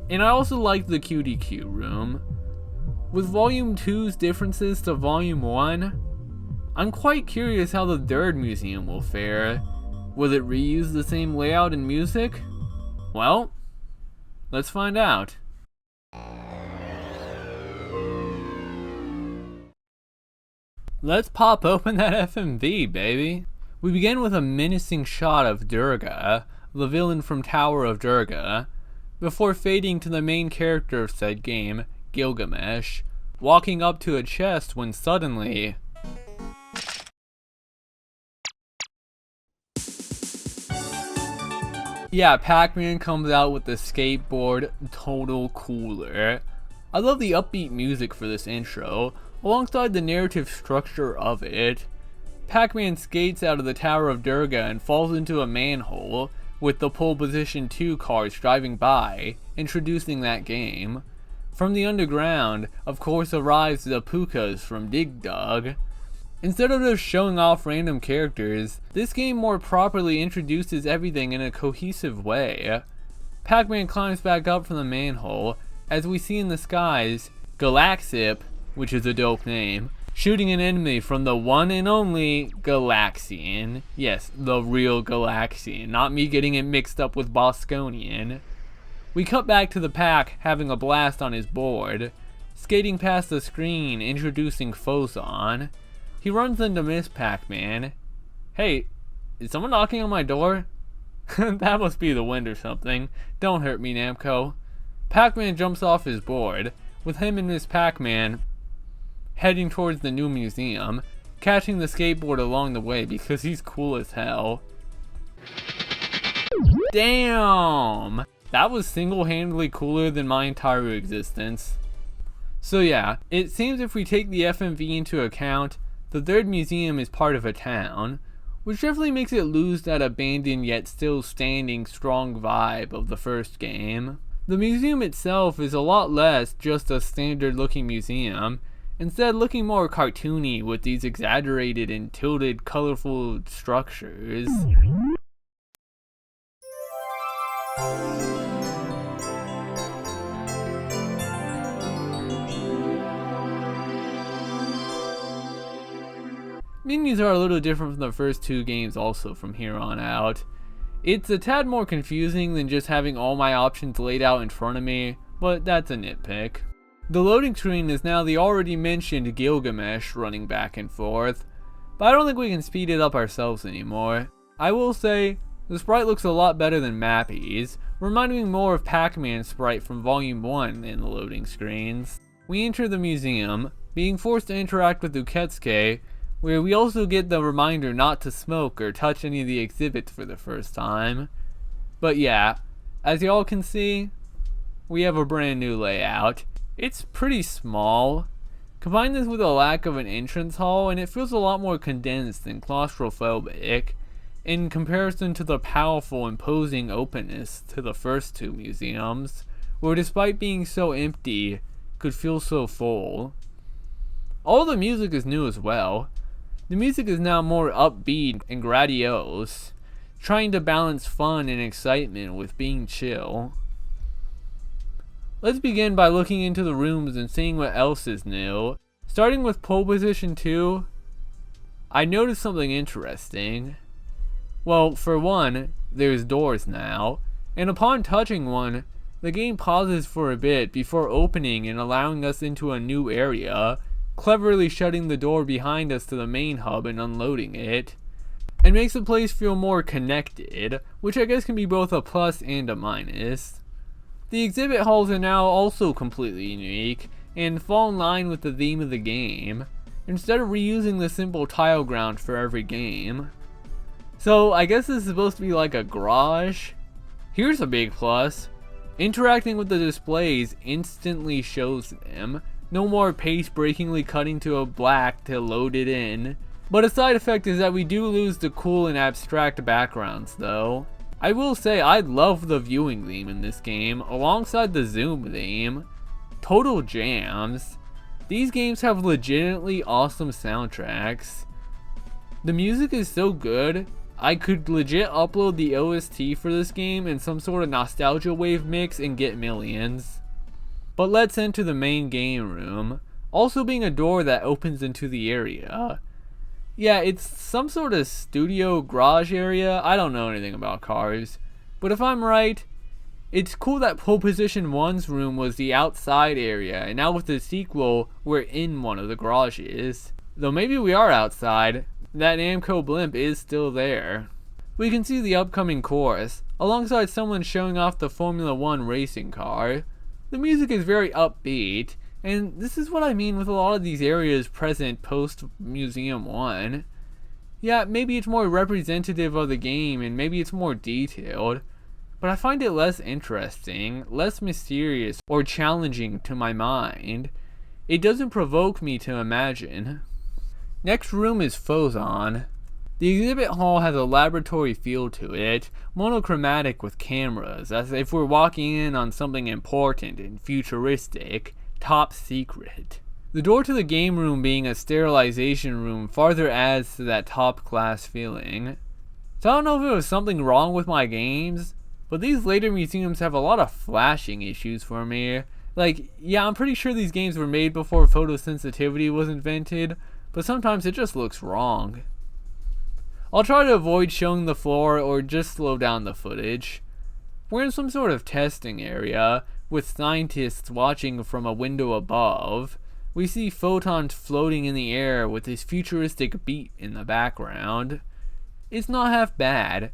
Speaker 1: And I also like the Cutie Q room. With Volume 2's differences to Volume 1, I'm quite curious how the third museum will fare. Will it reuse the same layout and music? Well, let's find out. Let's pop open that FMV, baby. We begin with a menacing shot of Durga, the villain from Tower of Durga, before fading to the main character of said game, Gilgamesh, walking up to a chest when suddenly... yeah, Pac-Man comes out with the skateboard, total cooler. I love the upbeat music for this intro, alongside the narrative structure of it. Pac-Man skates out of the Tower of Durga and falls into a manhole, with the pole position 2 cars driving by, introducing that game. From the underground, of course, arrives the Pukas from Dig Dug. Instead of just showing off random characters, this game more properly introduces everything in a cohesive way. Pac-Man climbs back up from the manhole, as we see in the skies, Galaxip, which is a dope name, shooting an enemy from the one and only Galaxian. Yes, the real Galaxian, not me getting it mixed up with Bosconian. We cut back to the Pac having a blast on his board, skating past the screen introducing Fozon. He runs into Miss Pac-Man. Hey, is someone knocking on my door? That must be the wind or something. Don't hurt me, Namco. Pac-Man jumps off his board, with him and Miss Pac-Man heading towards the new museum, catching the skateboard along the way because he's cool as hell. Damn! That was single-handedly cooler than my entire existence. So yeah, it seems if we take the FMV into account, the third museum is part of a town, which definitely makes it lose that abandoned yet still standing strong vibe of the first game. The museum itself is a lot less just a standard looking museum, instead looking more cartoony with these exaggerated and tilted colorful structures. Menus are a little different from the first 2 games also from here on out. It's a tad more confusing than just having all my options laid out in front of me, but that's a nitpick. The loading screen is now the already mentioned Gilgamesh running back and forth, but I don't think we can speed it up ourselves anymore. I will say, the sprite looks a lot better than Mappy's, reminding me more of Pac-Man's sprite from Volume 1 in the loading screens. We enter the museum, being forced to interact with Uketsuke, where we also get the reminder not to smoke or touch any of the exhibits for the first time. But yeah, as y'all can see, we have a brand new layout. It's pretty small. Combine this with a lack of an entrance hall and it feels a lot more condensed and claustrophobic in comparison to the powerful imposing openness to the first 2 museums, where despite being so empty, could feel so full. All the music is new as well. The music is now more upbeat and grandiose, trying to balance fun and excitement with being chill. Let's begin by looking into the rooms and seeing what else is new. Starting with pole position 2, I noticed something interesting. Well, for one, there's doors now, and upon touching one, the game pauses for a bit before opening and allowing us into a new area, cleverly shutting the door behind us to the main hub and unloading it. It makes the place feel more connected, which I guess can be both a plus and a minus. The exhibit halls are now also completely unique, and fall in line with the theme of the game, instead of reusing the simple tile ground for every game. So I guess this is supposed to be like a garage. Here's a big plus. Interacting with the displays instantly shows them. No more pace-breakingly cutting to a black to load it in. But a side effect is that we do lose the cool and abstract backgrounds though. I will say I love the viewing theme in this game alongside the zoom theme. Total jams. These games have legitimately awesome soundtracks. The music is so good, I could legit upload the OST for this game in some sort of nostalgia wave mix and get millions. But let's enter the main game room, also being a door that opens into the area. Yeah, it's some sort of studio garage area. I don't know anything about cars, but if I'm right, it's cool that pole position 1's room was the outside area, and now with the sequel, we're in one of the garages. Though maybe we are outside, that Namco blimp is still there. We can see the upcoming course, alongside someone showing off the Formula 1 racing car. The music is very upbeat, and this is what I mean with a lot of these areas present post Museum 1. Yeah, maybe it's more representative of the game and maybe it's more detailed, but I find it less interesting, less mysterious, or challenging to my mind. It doesn't provoke me to imagine. Next room is Fozon. The exhibit hall has a laboratory feel to it, monochromatic with cameras, as if we're walking in on something important and futuristic, top secret. The door to the game room being a sterilization room farther adds to that top class feeling. So I don't know if it was something wrong with my games, but these later museums have a lot of flashing issues for me. Like, yeah, I'm pretty sure these games were made before photosensitivity was invented, but sometimes it just looks wrong. I'll try to avoid showing the floor or just slow down the footage. We're in some sort of testing area, with scientists watching from a window above. We see photons floating in the air with this futuristic beat in the background. It's not half bad.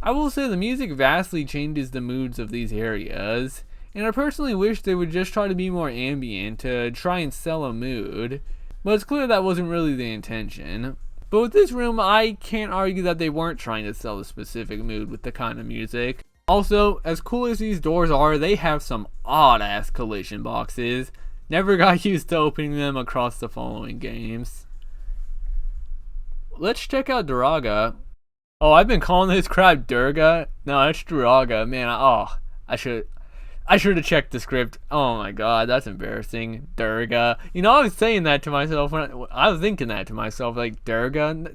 Speaker 1: I will say the music vastly changes the moods of these areas, and I personally wish they would just try to be more ambient to try and sell a mood, but it's clear that wasn't really the intention. But with this room, I can't argue that they weren't trying to sell a specific mood with the kind of music. Also, as cool as these doors are, they have some odd-ass collision boxes. Never got used to opening them across the following games. Let's check out Duraga. Oh, I've been calling this crap Durga. No, it's Duraga. Man, I should have checked the script. Oh my god, that's embarrassing. Durga. You know, I was saying that to myself when I was thinking that to myself, like, Durga?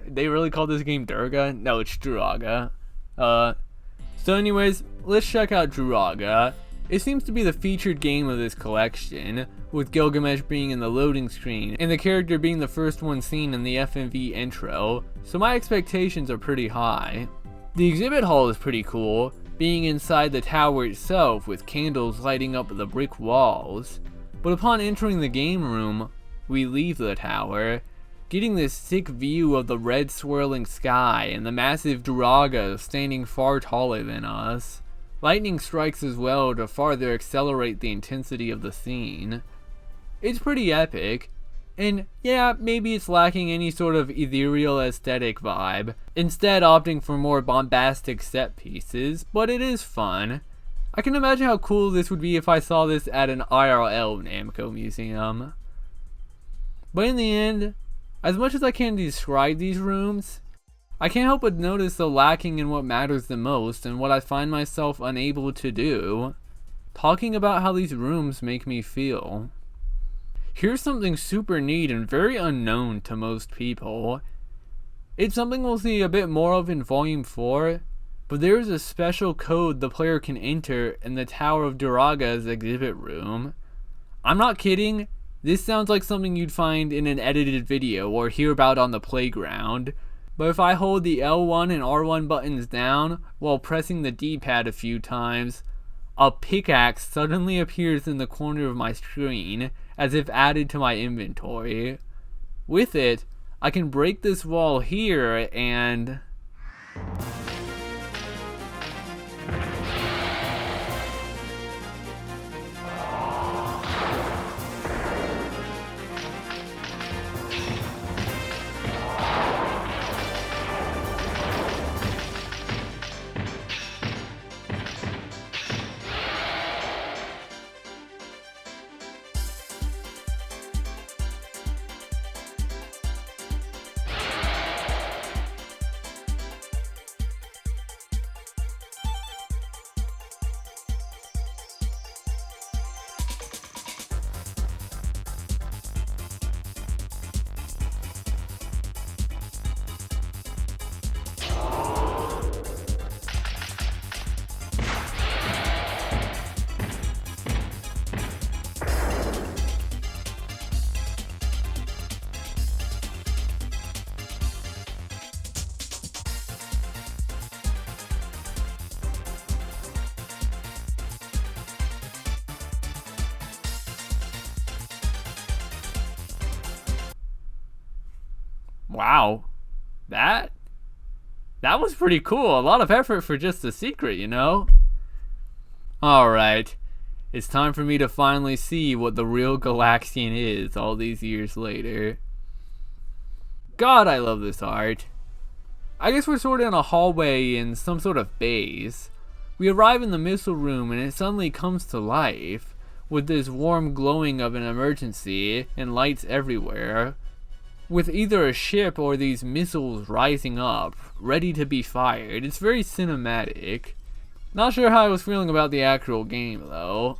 Speaker 1: They really call this game Durga? No, it's Duraga. So anyways, let's check out Duraga. It seems to be the featured game of this collection, with Gilgamesh being in the loading screen, and the character being the first one seen in the FMV intro, so my expectations are pretty high. The exhibit hall is pretty cool, being inside the tower itself with candles lighting up the brick walls, but upon entering the game room, we leave the tower, getting this sick view of the red swirling sky and the massive Duraga standing far taller than us. Lightning strikes as well to farther accelerate the intensity of the scene. It's pretty epic, and yeah, maybe it's lacking any sort of ethereal aesthetic vibe, instead opting for more bombastic set pieces, but it is fun. I can imagine how cool this would be if I saw this at an IRL Namco museum. But in the end, as much as I can describe these rooms, I can't help but notice the lacking in what matters the most and what I find myself unable to do, talking about how these rooms make me feel. Here's something super neat and very unknown to most people. It's something we'll see a bit more of in Volume 4, but there is a special code the player can enter in the Tower of Duraga's exhibit room. I'm not kidding, this sounds like something you'd find in an edited video or hear about on the playground. But if I hold the L1 and R1 buttons down while pressing the D-pad a few times, a pickaxe suddenly appears in the corner of my screen as if added to my inventory. With it, I can break this wall here and... Wow. That was pretty cool. A lot of effort for just a secret, you know? Alright. It's time for me to finally see what the real Galaxian is all these years later. God, I love this art. I guess we're sort of in a hallway in some sort of base. We arrive in the missile room and it suddenly comes to life, with this warm glowing of an emergency and lights everywhere, with either a ship or these missiles rising up, ready to be fired. It's very cinematic. Not sure how I was feeling about the actual game though.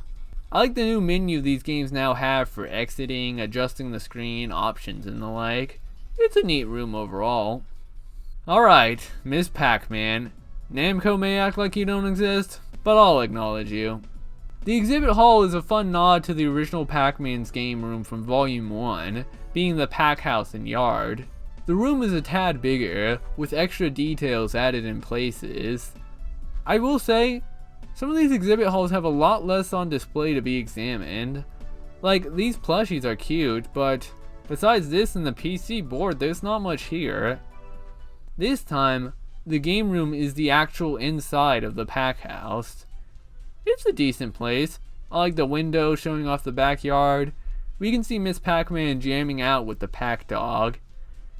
Speaker 1: I like the new menu these games now have for exiting, adjusting the screen, options and the like. It's a neat room overall. Alright, Miss Pac-Man. Namco may act like you don't exist, but I'll acknowledge you. The exhibit hall is a fun nod to the original Pac-Man's game room from Volume 1, being the Pac House and Yard. The room is a tad bigger, with extra details added in places. I will say, some of these exhibit halls have a lot less on display to be examined. Like, these plushies are cute, but besides this and the PC board, there's not much here. This time, the game room is the actual inside of the Pac House. It's a decent place. I like the window showing off the backyard. We can see Miss Pac-Man jamming out with the Pac Dog.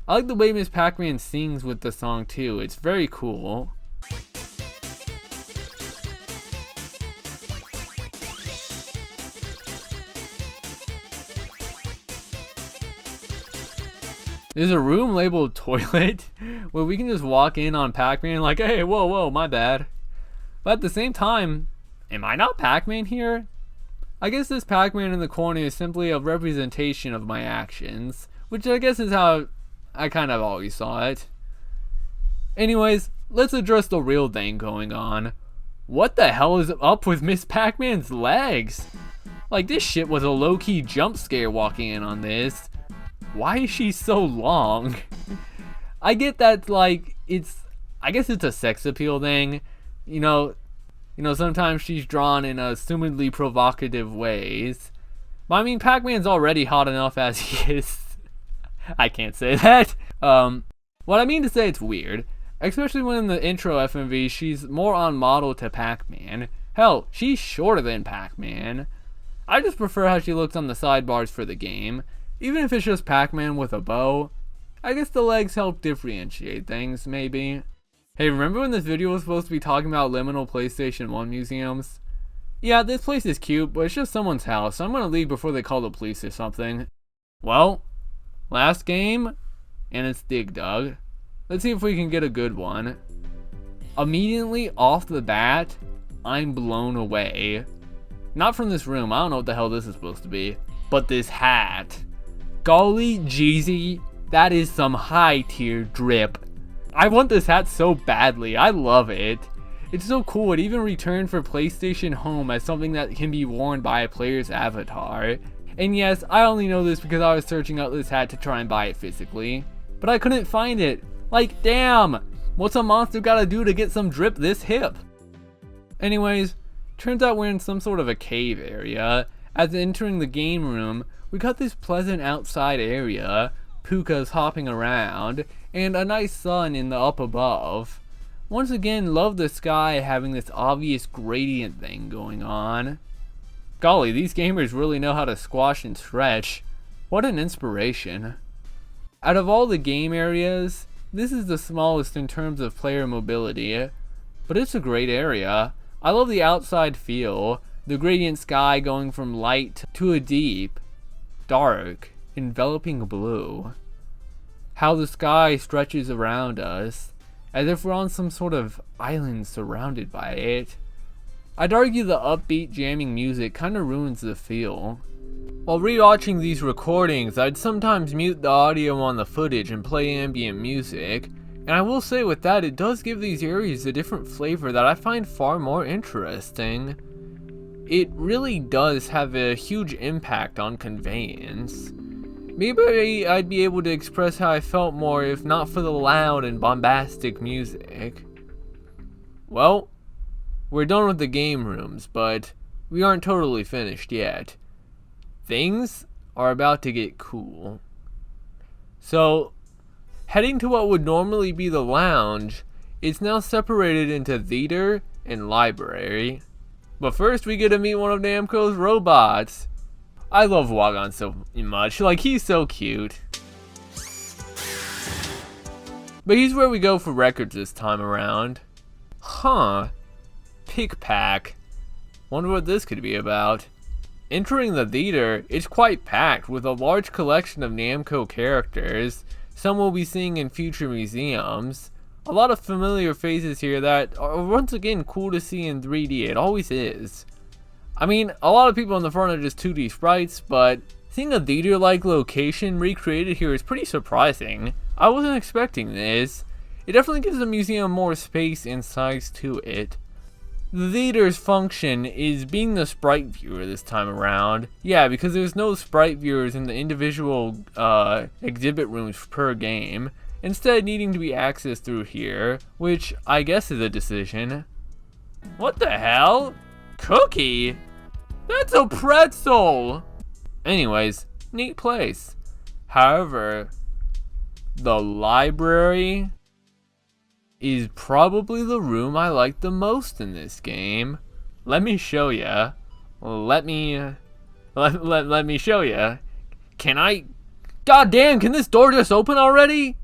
Speaker 1: I like the way Miss Pac-Man sings with the song too. It's very cool. There's a room labeled toilet where we can just walk in on Pac-Man like, hey, whoa, my bad. But at the same time, am I not Pac-Man here? I guess this Pac-Man in the corner is simply a representation of my actions, which I guess is how I kind of always saw it. Anyways, let's address the real thing going on. What the hell is up with Miss Pac-Man's legs? Like, this shit was a low-key jump scare walking in on this. Why is she so long? I get that, like, I guess it's a sex appeal thing. You know, sometimes she's drawn in assumedly provocative ways. But I mean, Pac-Man's already hot enough as he is. I can't say that. What I mean to say, it's weird. Especially when in the intro FMV, she's more on model to Pac-Man. Hell, she's shorter than Pac-Man. I just prefer how she looks on the sidebars for the game. Even if it's just Pac-Man with a bow, I guess the legs help differentiate things, maybe. Hey, remember when this video was supposed to be talking about liminal PlayStation 1 museums? Yeah, this place is cute, but it's just someone's house, so I'm gonna leave before they call the police or something. Well, last game, and it's Dig Dug. Let's see if we can get a good one. Immediately off the bat, I'm blown away. Not from this room, I don't know what the hell this is supposed to be, but this hat. Golly Jeezy, that is some high tier drip. I want this hat so badly, I love it. It's so cool, it even returned for PlayStation Home as something that can be worn by a player's avatar. And yes, I only know this because I was searching out this hat to try and buy it physically. But I couldn't find it. Like, damn! What's a monster gotta do to get some drip this hip? Anyways, turns out we're in some sort of a cave area. As entering the game room, we got this pleasant outside area, pukas hopping around, and a nice sun in the up above. Once again, love the sky having this obvious gradient thing going on. Golly, these gamers really know how to squash and stretch. What an inspiration. Out of all the game areas, this is the smallest in terms of player mobility, but it's a great area. I love the outside feel, the gradient sky going from light to a deep, dark, enveloping blue. How the sky stretches around us, as if we're on some sort of island surrounded by it. I'd argue the upbeat jamming music kinda ruins the feel. While rewatching these recordings, I'd sometimes mute the audio on the footage and play ambient music, and I will say with that, it does give these areas a different flavor that I find far more interesting. It really does have a huge impact on conveyance. Maybe I'd be able to express how I felt more if not for the loud and bombastic music. Well, we're done with the game rooms, but we aren't totally finished yet. Things are about to get cool. So, Heading to what would normally be the lounge, it's now separated into theater and library. But first we get to meet one of Namco's robots. I love Wagon so much, like he's so cute. But he's where we go for records this time around. Huh. PiCPAC. Wonder what this could be about. Entering the theater, it's quite packed with a large collection of Namco characters. Some we'll be seeing in future museums. A lot of familiar faces here that are once again cool to see in 3D, it always is. I mean, a lot of people in the front are just 2D sprites, but seeing a theater-like location recreated here is pretty surprising. I wasn't expecting this. It definitely gives the museum more space and size to it. The theater's function is being the sprite viewer this time around. Yeah, because there's no sprite viewers in the individual exhibit rooms per game. Instead needing to be accessed through here, which I guess is a decision. What the hell? Cookie? That's a pretzel! Anyways, neat place. However, the library is probably the room I like the most in this game. Let me show ya. Let me show ya. Can I? God damn, can this door just open already?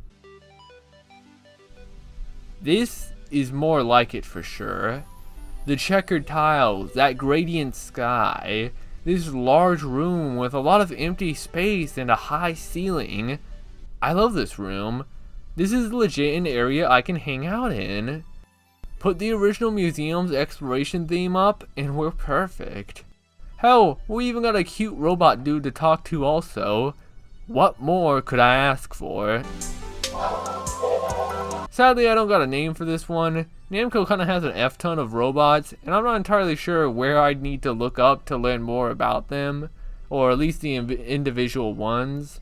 Speaker 1: This is more like it for sure. The checkered tiles, that gradient sky, this large room with a lot of empty space and a high ceiling. I love this room. This is legit an area I can hang out in. Put the original museum's exploration theme up and we're perfect. Hell, we even got a cute robot dude to talk to also. What more could I ask for? Sadly, I don't got a name for this one. Namco kinda has an F-ton of robots, and I'm not entirely sure where I'd need to look up to learn more about them, or at least the individual ones.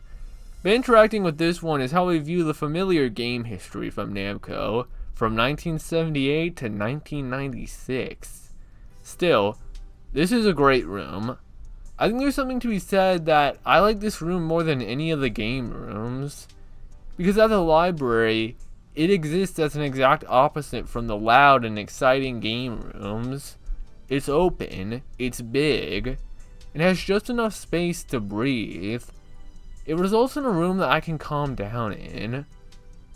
Speaker 1: But interacting with this one is how we view the familiar game history from Namco, from 1978 to 1996. Still, this is a great room. I think there's something to be said that I like this room more than any of the game rooms. Because at the library, it exists as an exact opposite from the loud and exciting game rooms. It's open, it's big, and has just enough space to breathe. It results in a room that I can calm down in.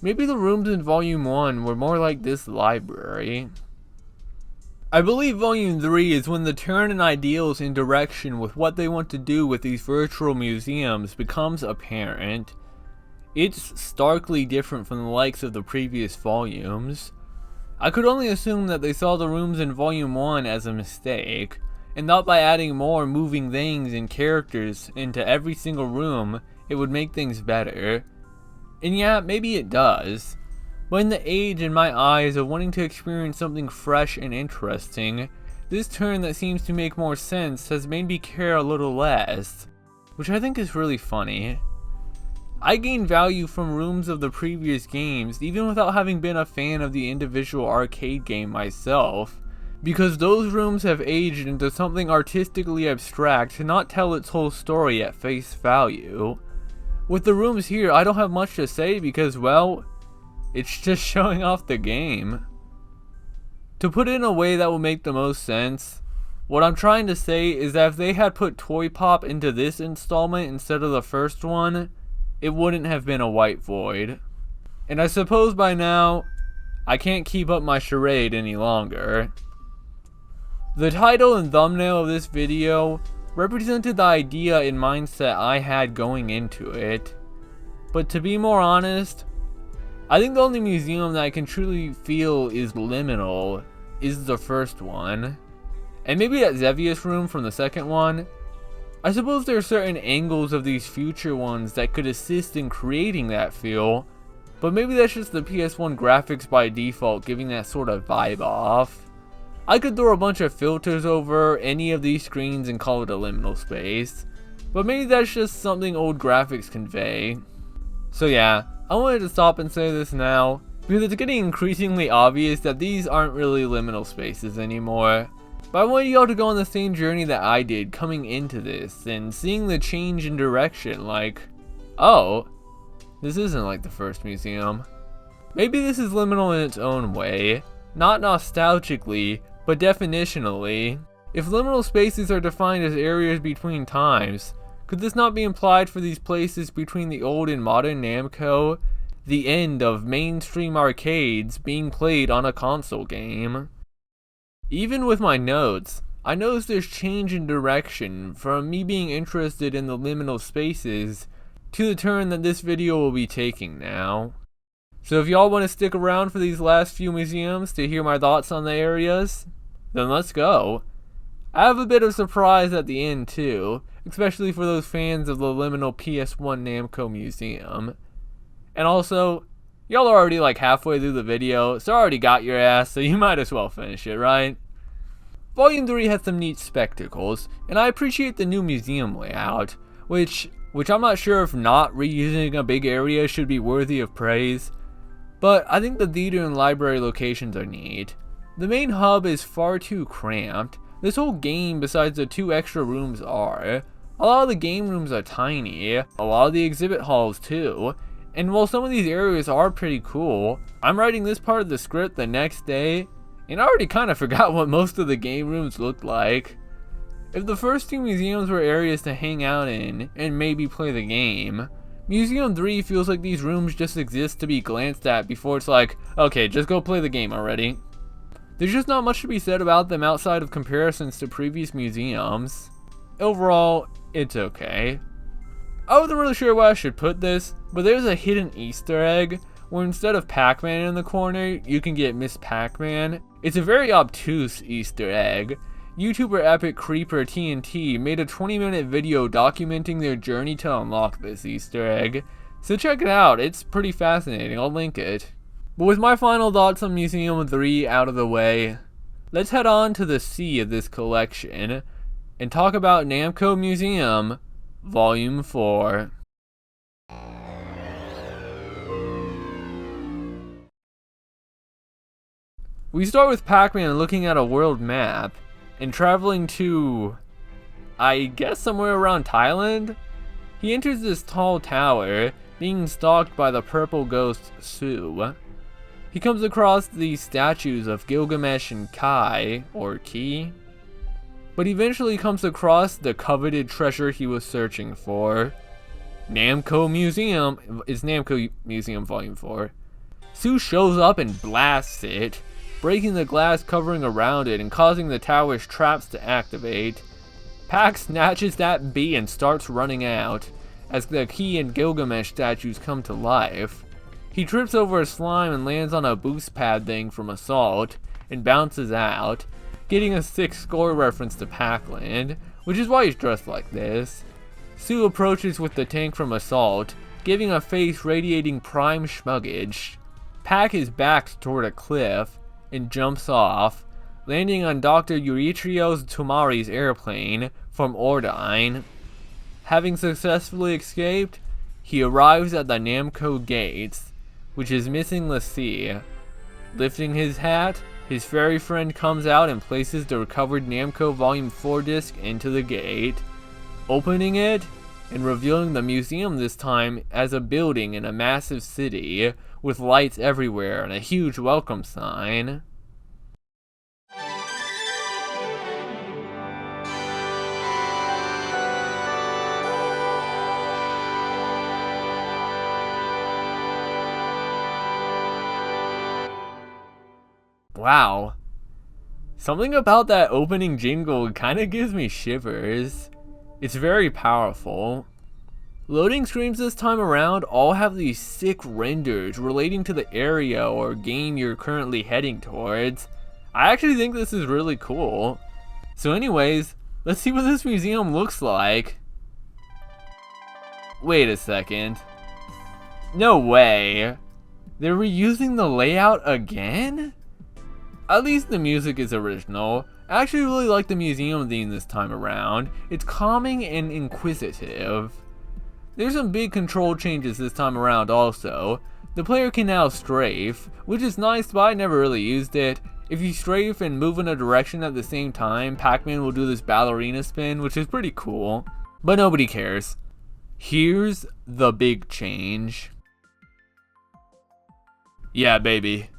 Speaker 1: Maybe the rooms in Volume 1 were more like this library. I believe Volume 3 is when the turn in ideals and direction with what they want to do with these virtual museums becomes apparent. It's starkly different from the likes of the previous volumes. I could only assume that they saw the rooms in Volume 1 as a mistake, and thought by adding more moving things and characters into every single room, it would make things better. And yeah, maybe it does. But in the age in my eyes of wanting to experience something fresh and interesting, this turn that seems to make more sense has made me care a little less, which I think is really funny. I gain value from rooms of the previous games even without having been a fan of the individual arcade game myself, because those rooms have aged into something artistically abstract to not tell its whole story at face value. With the rooms here, I don't have much to say because, well, it's just showing off the game. To put it in a way that will make the most sense, what I'm trying to say is that if they had put Toy Pop into this installment instead of the first one, it wouldn't have been a white void. And I suppose by now, I can't keep up my charade any longer. The title and thumbnail of this video represented the idea and mindset I had going into it. But to be more honest, I think the only museum that I can truly feel is liminal is the first one. And maybe that Zevius room from the second one. I suppose there are certain angles of these future ones that could assist in creating that feel, but maybe that's just the PS1 graphics by default giving that sort of vibe off. I could throw a bunch of filters over any of these screens and call it a liminal space, but maybe that's just something old graphics convey. So yeah, I wanted to stop and say this now, because it's getting increasingly obvious that these aren't really liminal spaces anymore. But I want y'all to go on the same journey that I did coming into this, and seeing the change in direction, like, oh, This isn't like the first museum. Maybe this is liminal in its own way, not nostalgically, but definitionally. If liminal spaces are defined as areas between times, could this not be implied for these places between the old and modern Namco, the end of mainstream arcades being played on a console game? Even with my notes, I noticed this change in direction from me being interested in the liminal spaces to the turn that this video will be taking now. So if y'all want to stick around for these last few museums to hear my thoughts on the areas, then let's go. I have a bit of surprise at the end too, especially for those fans of the liminal PS1 Namco Museum. And also, y'all are already like halfway through the video, so I already got your ass, so you might as well finish it, right? Volume 3 has some neat spectacles, and I appreciate the new museum layout, which I'm not sure if not reusing a big area should be worthy of praise, but I think the theater and library locations are neat. The main hub is far too cramped. This whole game, besides the 2 extra rooms, are. A lot of the game rooms are tiny, a lot of the exhibit halls too, and while some of these areas are pretty cool, I'm writing this part of the script the next day, and I already kind of forgot what most of the game rooms looked like. If the first 2 museums were areas to hang out in, and maybe play the game, Museum 3 feels like these rooms just exist to be glanced at before it's like, okay, just go play the game already. There's just not much to be said about them outside of comparisons to previous museums. Overall, it's okay. I wasn't really sure where I should put this, but there's a hidden Easter egg where instead of Pac-Man in the corner, you can get Miss Pac-Man. It's a very obtuse Easter egg. YouTuber Epic Creeper TNT made a 20-minute video documenting their journey to unlock this Easter egg, so check it out, it's pretty fascinating, I'll link it. But with my final thoughts on Museum 3 out of the way, let's head on to the C of this collection, and talk about Namco Museum Volume 4. We start with Pac-Man looking at a world map, and traveling to, I guess somewhere around Thailand? He enters this tall tower, being stalked by the purple ghost Sue. He comes across these statues of Gilgamesh and Kai, or Ki, but eventually comes across the coveted treasure he was searching for. Namco Museum is Namco Museum Volume 4. Sue shows up and blasts it, breaking the glass covering around it and causing the tower's traps to activate. Pac snatches that bee and starts running out, as the Ki and Gilgamesh statues come to life. He trips over a slime and lands on a boost pad thing from Assault, and bounces out, getting a 6 score reference to Pac-Land, which is why he's dressed like this. Sue approaches with the tank from Assault, giving a face radiating prime schmuggage. Pac is backed toward a cliff, and jumps off, landing on Dr. Eurytrios Tomari's airplane from Ordine. Having successfully escaped, he arrives at the Namco gates, which is missing Lassie. Lifting his hat, his fairy friend comes out and places the recovered Namco Volume 4 disc into the gate, opening it and revealing the museum this time as a building in a massive city with lights everywhere and a huge welcome sign. Wow. Something about that opening jingle kind of gives me shivers. It's very powerful. Loading screens this time around all have these sick renders relating to the area or game you're currently heading towards. I actually think this is really cool. So anyways, let's see what this museum looks like. Wait a second. No way. They're reusing the layout again? At least the music is original. I actually really like the museum theme this time around. It's calming and inquisitive. There's some big control changes this time around also. The player can now strafe, which is nice, but I never really used it. If you strafe and move in a direction at the same time, Pac-Man will do this ballerina spin, which is pretty cool. But nobody cares. Here's the big change. Yeah, baby.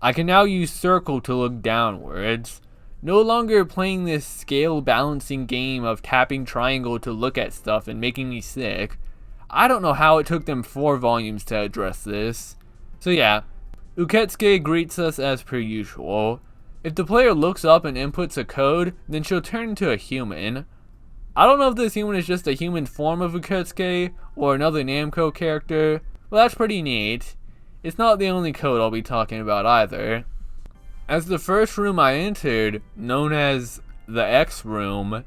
Speaker 1: I can now use circle to look downwards. No longer playing this scale balancing game of tapping triangle to look at stuff and making me sick. I don't know how it took them 4 volumes to address this. So yeah, Uketsuke greets us as per usual. If the player looks up and inputs a code, then she'll turn into a human. I don't know if this human is just a human form of Uketsuke or another Namco character, but that's pretty neat. It's not the only code I'll be talking about either. As the first room I entered, known as the X room,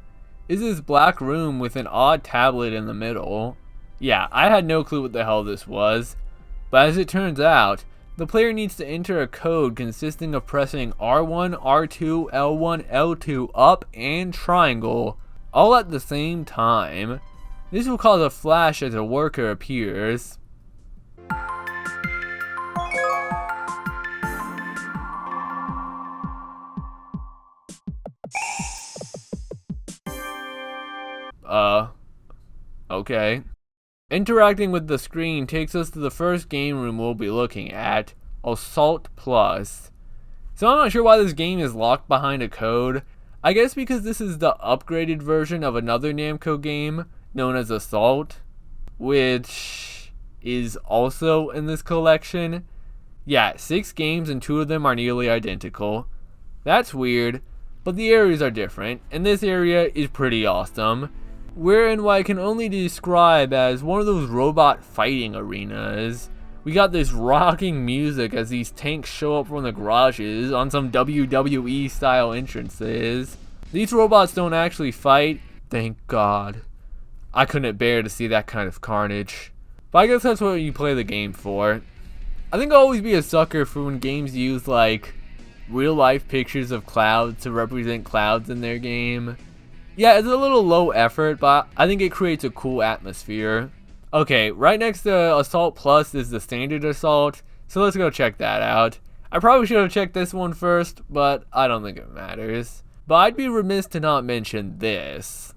Speaker 1: is this black room with an odd tablet in the middle. Yeah, I had no clue what the hell this was, but as it turns out, the player needs to enter a code consisting of pressing R1, R2, L1, L2 up and triangle, all at the same time. This will cause a flash as a worker appears. Okay. Interacting with the screen takes us to the first game room we'll be looking at, Assault Plus. So I'm not sure why this game is locked behind a code. I guess because this is the upgraded version of another Namco game known as Assault, which is also in this collection. Yeah, 6 games and 2 of them are nearly identical. That's weird, but the areas are different, and this area is pretty awesome. We're in what I can only describe as one of those robot fighting arenas. We got this rocking music as these tanks show up from the garages on some WWE style entrances. These robots don't actually fight, thank God. I couldn't bear to see that kind of carnage. But I guess that's what you play the game for. I think I'll always be a sucker for when games use like real life pictures of clouds to represent clouds in their game. Yeah, it's a little low effort, but I think it creates a cool atmosphere. Okay, right next to Assault Plus is the standard Assault, so let's go check that out. I probably should have checked this one first, but I don't think it matters. But I'd be remiss to not mention this.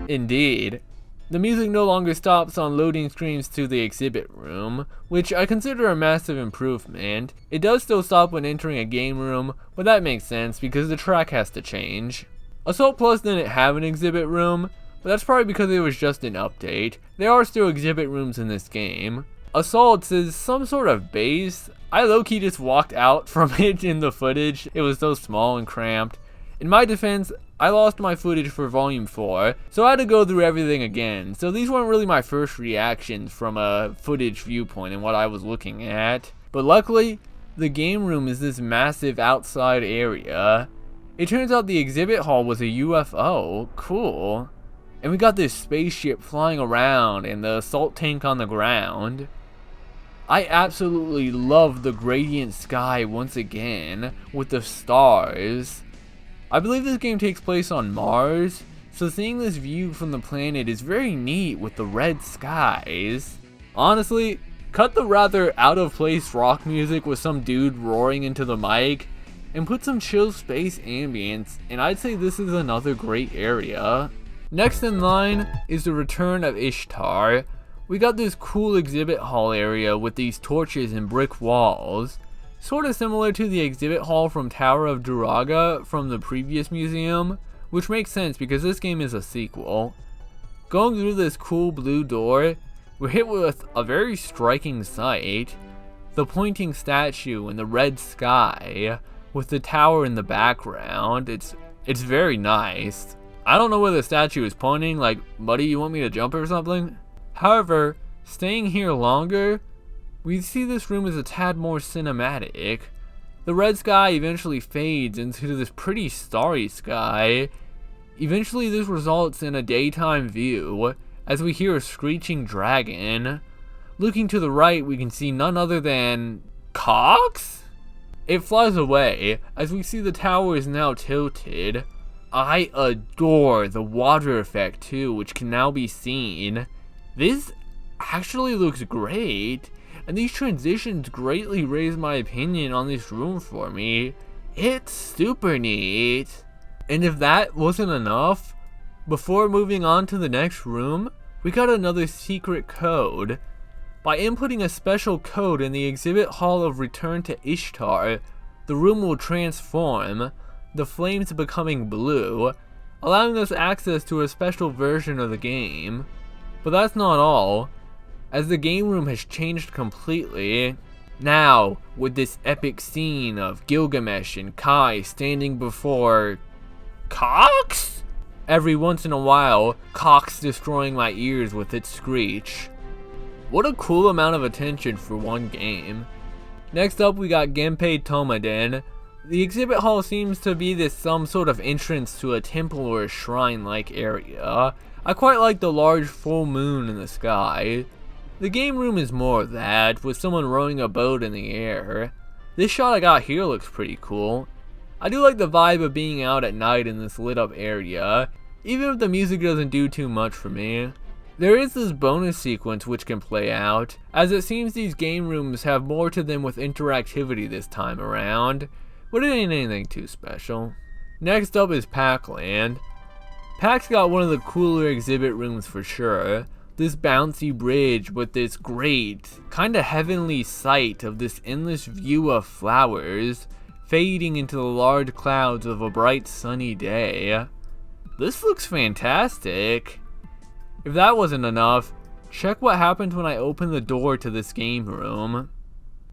Speaker 1: Indeed. The music no longer stops on loading screens to the exhibit room, which I consider a massive improvement. It does still stop when entering a game room, but that makes sense because the track has to change. Assault Plus didn't have an exhibit room, but that's probably because it was just an update. There are still exhibit rooms in this game. Assaults is some sort of base. I low-key just walked out from it in the footage. It was so small and cramped. In my defense, I lost my footage for Volume 4, so I had to go through everything again, so these weren't really my first reactions from a footage viewpoint and what I was looking at. But luckily, the game room is this massive outside area. It turns out the exhibit hall was a UFO, cool. And we got this spaceship flying around and the assault tank on the ground. I absolutely love the gradient sky once again, with the stars. I believe this game takes place on Mars, so seeing this view from the planet is very neat with the red skies. Honestly, cut the rather out of place rock music with some dude roaring into the mic, and put some chill space ambience, and I'd say this is another great area. Next in line is the return of Ishtar. We got this cool exhibit hall area with these torches and brick walls. Sort of similar to the exhibit hall from Tower of Duraga from the previous museum, which makes sense because this game is a sequel. Going through this cool blue door, we're hit with a very striking sight. The pointing statue in the red sky, with the tower in the background. It's very nice. I don't know where the statue is pointing, like, buddy, you want me to jump or something? However, staying here longer, we see this room is a tad more cinematic. The red sky eventually fades into this pretty starry sky. Eventually this results in a daytime view, as we hear a screeching dragon. Looking to the right, we can see none other than Cox? It flies away, as we see the tower is now tilted. I adore the water effect too, which can now be seen. This actually looks great. And these transitions greatly raise my opinion on this room for me. It's super neat. And if that wasn't enough, Before moving on to the next room, we got another secret code. By inputting a special code in the exhibit hall of Return to Ishtar, the room will transform, the flames becoming blue, allowing us access to a special version of the game. But that's not all, as the game room has changed completely. Now, with this epic scene of Gilgamesh and Kai standing before cocks? Every once in a while, cocks destroying my ears with its screech. What a cool amount of attention for one game. Next up we got Genpei Tomaden. The exhibit hall seems to be some sort of entrance to a temple or a shrine like area. I quite like the large full moon in the sky. The game room is more of that, with someone rowing a boat in the air. This shot I got here looks pretty cool. I do like the vibe of being out at night in this lit up area, even if the music doesn't do too much for me. There is this bonus sequence which can play out, as it seems these game rooms have more to them with interactivity this time around, but it ain't anything too special. Next up is Pac-Land. Pac's got one of the cooler exhibit rooms for sure. This bouncy bridge with this great, kinda heavenly sight of this endless view of flowers fading into the large clouds of a bright sunny day. This looks fantastic. If that wasn't enough, check what happens when I open the door to this game room.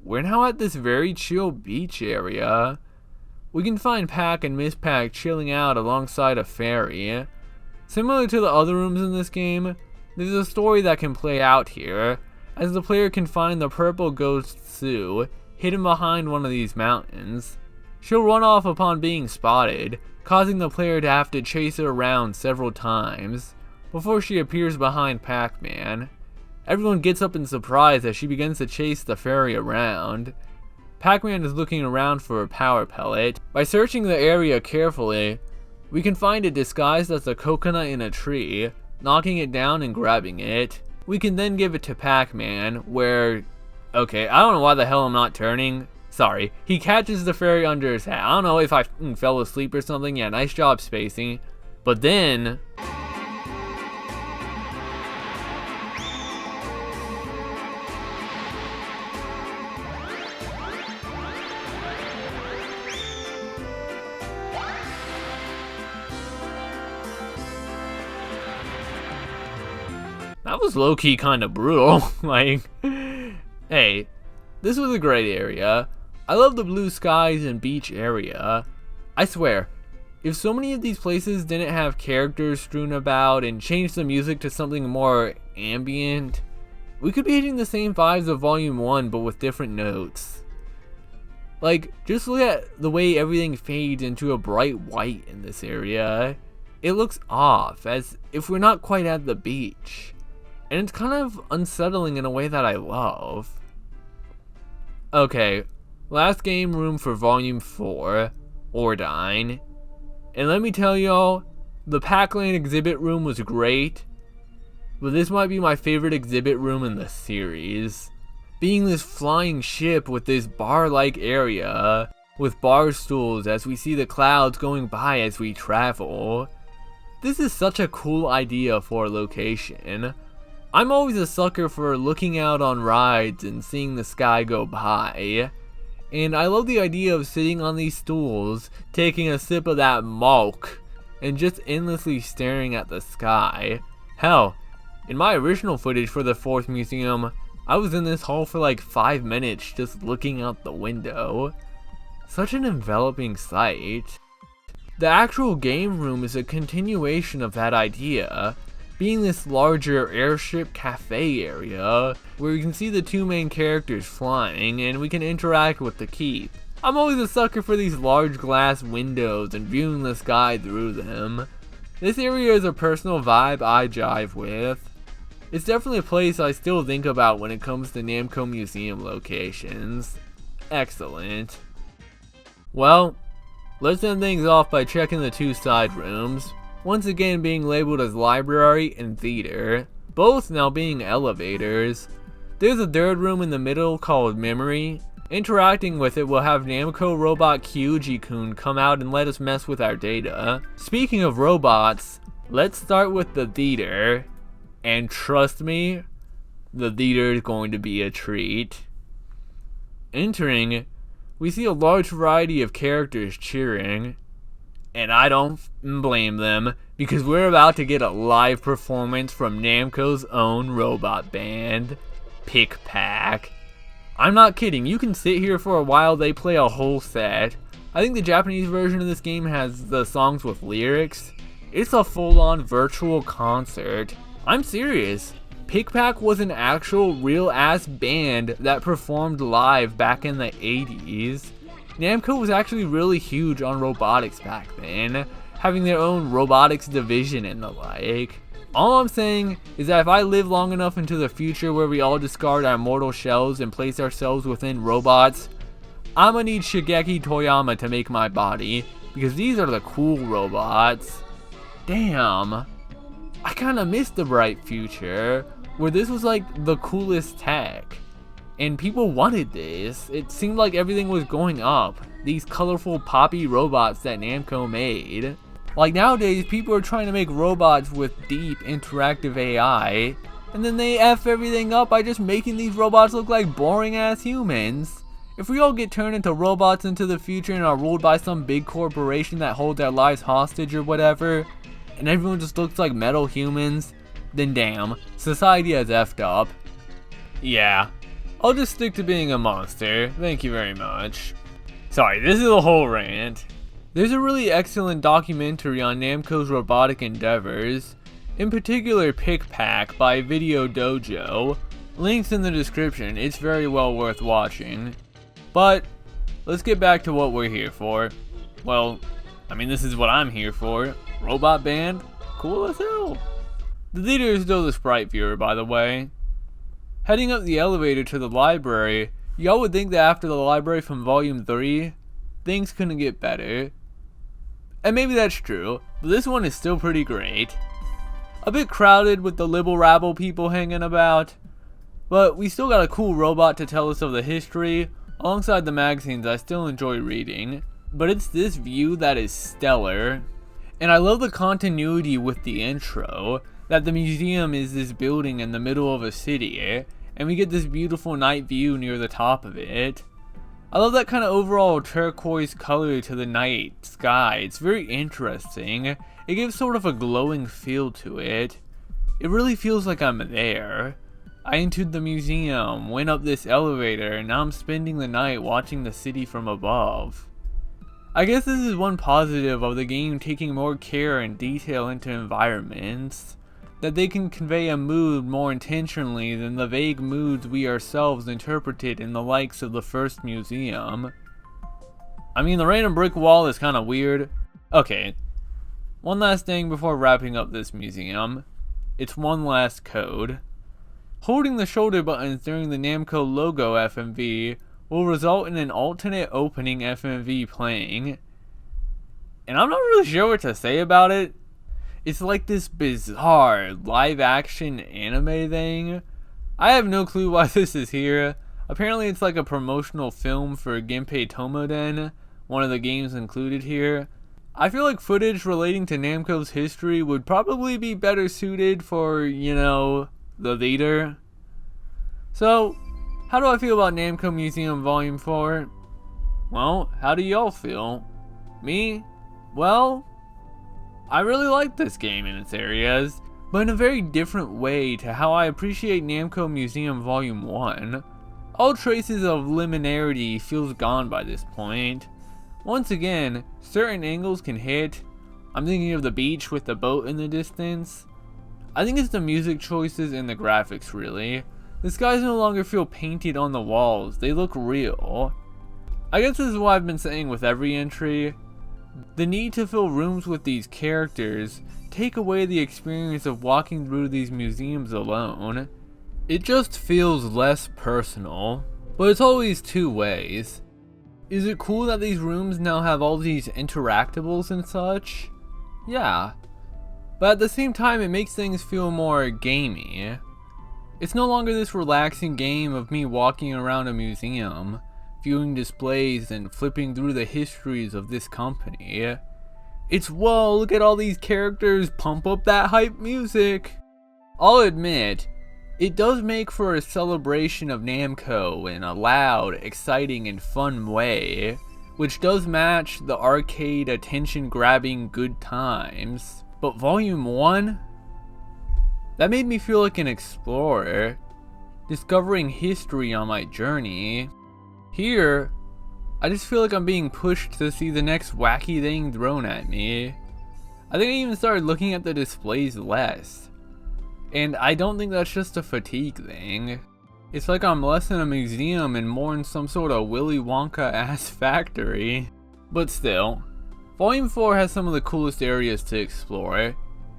Speaker 1: We're now at this very chill beach area. We can find Pac and Miss Pac chilling out alongside a ferry. Similar to the other rooms in this game, there's a story that can play out here, as the player can find the purple ghost Sue hidden behind one of these mountains. She'll run off upon being spotted, causing the player to have to chase her around several times before she appears behind Pac-Man. Everyone gets up in surprise as she begins to chase the fairy around. Pac-Man is looking around for a power pellet. By searching the area carefully, we can find it disguised as a coconut in a tree. Knocking it down and grabbing it. We can then give it to Pac-Man, where... okay, I don't know why the hell I'm not turning. Sorry. He catches the fairy under his hat. I don't know if I fell asleep or something. Yeah, nice job spacing. But then... that was low-key kind of brutal. Like, hey, this was a great area. I love the blue skies and beach area. I swear, if so many of these places didn't have characters strewn about and changed the music to something more ambient, we could be hitting the same vibes of Volume 1 but with different notes. Like, just look at the way everything fades into a bright white in this area. It looks off, as if we're not quite at the beach. And it's kind of unsettling in a way that I love. Okay, last game room for Volume 4, Ordine. And let me tell y'all, the Pac-Land exhibit room was great, but this might be my favorite exhibit room in the series. Being this flying ship with this bar-like area, with bar stools as we see the clouds going by as we travel. This is such a cool idea for a location. I'm always a sucker for looking out on rides and seeing the sky go by. And I love the idea of sitting on these stools, taking a sip of that milk, and just endlessly staring at the sky. Hell, in my original footage for the 4th museum, I was in this hall for like 5 minutes just looking out the window. Such an enveloping sight. The actual game room is a continuation of that idea, being this larger airship cafe area, where we can see the two main characters flying and we can interact with the keep. I'm always a sucker for these large glass windows and viewing the sky through them. This area is a personal vibe I jive with. It's definitely a place I still think about when it comes to Namco Museum locations. Excellent. Well, let's end things off by checking the two side rooms. Once again being labeled as library and theater, both now being elevators. There's a third room in the middle called memory. Interacting with it will have Namco robot Kyuji-kun come out and let us mess with our data. Speaking of robots, let's start with the theater, and trust me, the theater is going to be a treat. Entering, we see a large variety of characters cheering, and I don't blame them, because we're about to get a live performance from Namco's own robot band, PiCPAC. I'm not kidding, you can sit here for a while, they play a whole set. I think the Japanese version of this game has the songs with lyrics. It's a full-on virtual concert. I'm serious. PiCPAC was an actual real-ass band that performed live back in the 80s. Namco was actually really huge on robotics back then, having their own robotics division and the like. All I'm saying is that if I live long enough into the future where we all discard our mortal shells and place ourselves within robots, I'ma need Shigeki Toyama to make my body, because these are the cool robots. Damn, I kinda missed the bright future, where this was like the coolest tech. And people wanted this. It seemed like everything was going up. These colorful poppy robots that Namco made. Like nowadays, people are trying to make robots with deep interactive AI, and then they F everything up by just making these robots look like boring ass humans. If we all get turned into robots into the future and are ruled by some big corporation that holds our lives hostage or whatever, and everyone just looks like metal humans, then damn, society has effed up. Yeah, I'll just stick to being a monster, thank you very much. Sorry, this is a whole rant. There's a really excellent documentary on Namco's robotic endeavors, in particular PiCPAC by VideoDojo. Links in the description, it's very well worth watching. But, let's get back to what we're here for. Well, I mean this is what I'm here for. Robot band? Cool as hell. The theater is still the sprite viewer, by the way. Heading up the elevator to the library, y'all would think that after the library from volume 3, things couldn't get better. And maybe that's true, but this one is still pretty great. A bit crowded with the libble rabble people hanging about, but we still got a cool robot to tell us of the history, alongside the magazines I still enjoy reading. But it's this view that is stellar, and I love the continuity with the intro, that the museum is this building in the middle of a city, and we get this beautiful night view near the top of it. I love that kind of overall turquoise color to the night sky. It's very interesting. It gives sort of a glowing feel to it. It really feels like I'm there. I entered the museum, went up this elevator, and now I'm spending the night watching the city from above. I guess this is one positive of the game taking more care and detail into environments, that they can convey a mood more intentionally than the vague moods we ourselves interpreted in the likes of the first museum. I mean, the random brick wall is kinda weird. Okay, one last thing before wrapping up this museum. It's one last code. Holding the shoulder buttons during the Namco logo FMV will result in an alternate opening FMV playing. And I'm not really sure what to say about it. It's like this bizarre live action anime thing. I have no clue why this is here. Apparently it's like a promotional film for Ginpei Tomoden, one of the games included here. I feel like footage relating to Namco's history would probably be better suited for, you know, the theater. So, how do I feel about Namco Museum Volume 4? Well, how do y'all feel? Me? Well, I really like this game in its areas, but in a very different way to how I appreciate Namco Museum Volume 1. All traces of liminarity feels gone by this point. Once again, certain angles can hit. I'm thinking of the beach with the boat in the distance. I think it's the music choices and the graphics really. The skies no longer feel painted on the walls, they look real. I guess this is what I've been saying with every entry. The need to fill rooms with these characters take away the experience of walking through these museums alone. It just feels less personal, but it's always two ways. Is it cool that these rooms now have all these interactables and such? Yeah, but at the same time it makes things feel more gamey. It's no longer this relaxing game of me walking around a museum, viewing displays and flipping through the histories of this company. It's whoa, look at all these characters, pump up that hype music. I'll admit, it does make for a celebration of Namco in a loud, exciting, and fun way, which does match the arcade attention-grabbing good times. But Volume 1? That made me feel like an explorer, discovering history on my journey. Here, I just feel like I'm being pushed to see the next wacky thing thrown at me. I think I even started looking at the displays less. And I don't think that's just a fatigue thing. It's like I'm less in a museum and more in some sort of Willy Wonka-ass factory. But still, Volume 4 has some of the coolest areas to explore,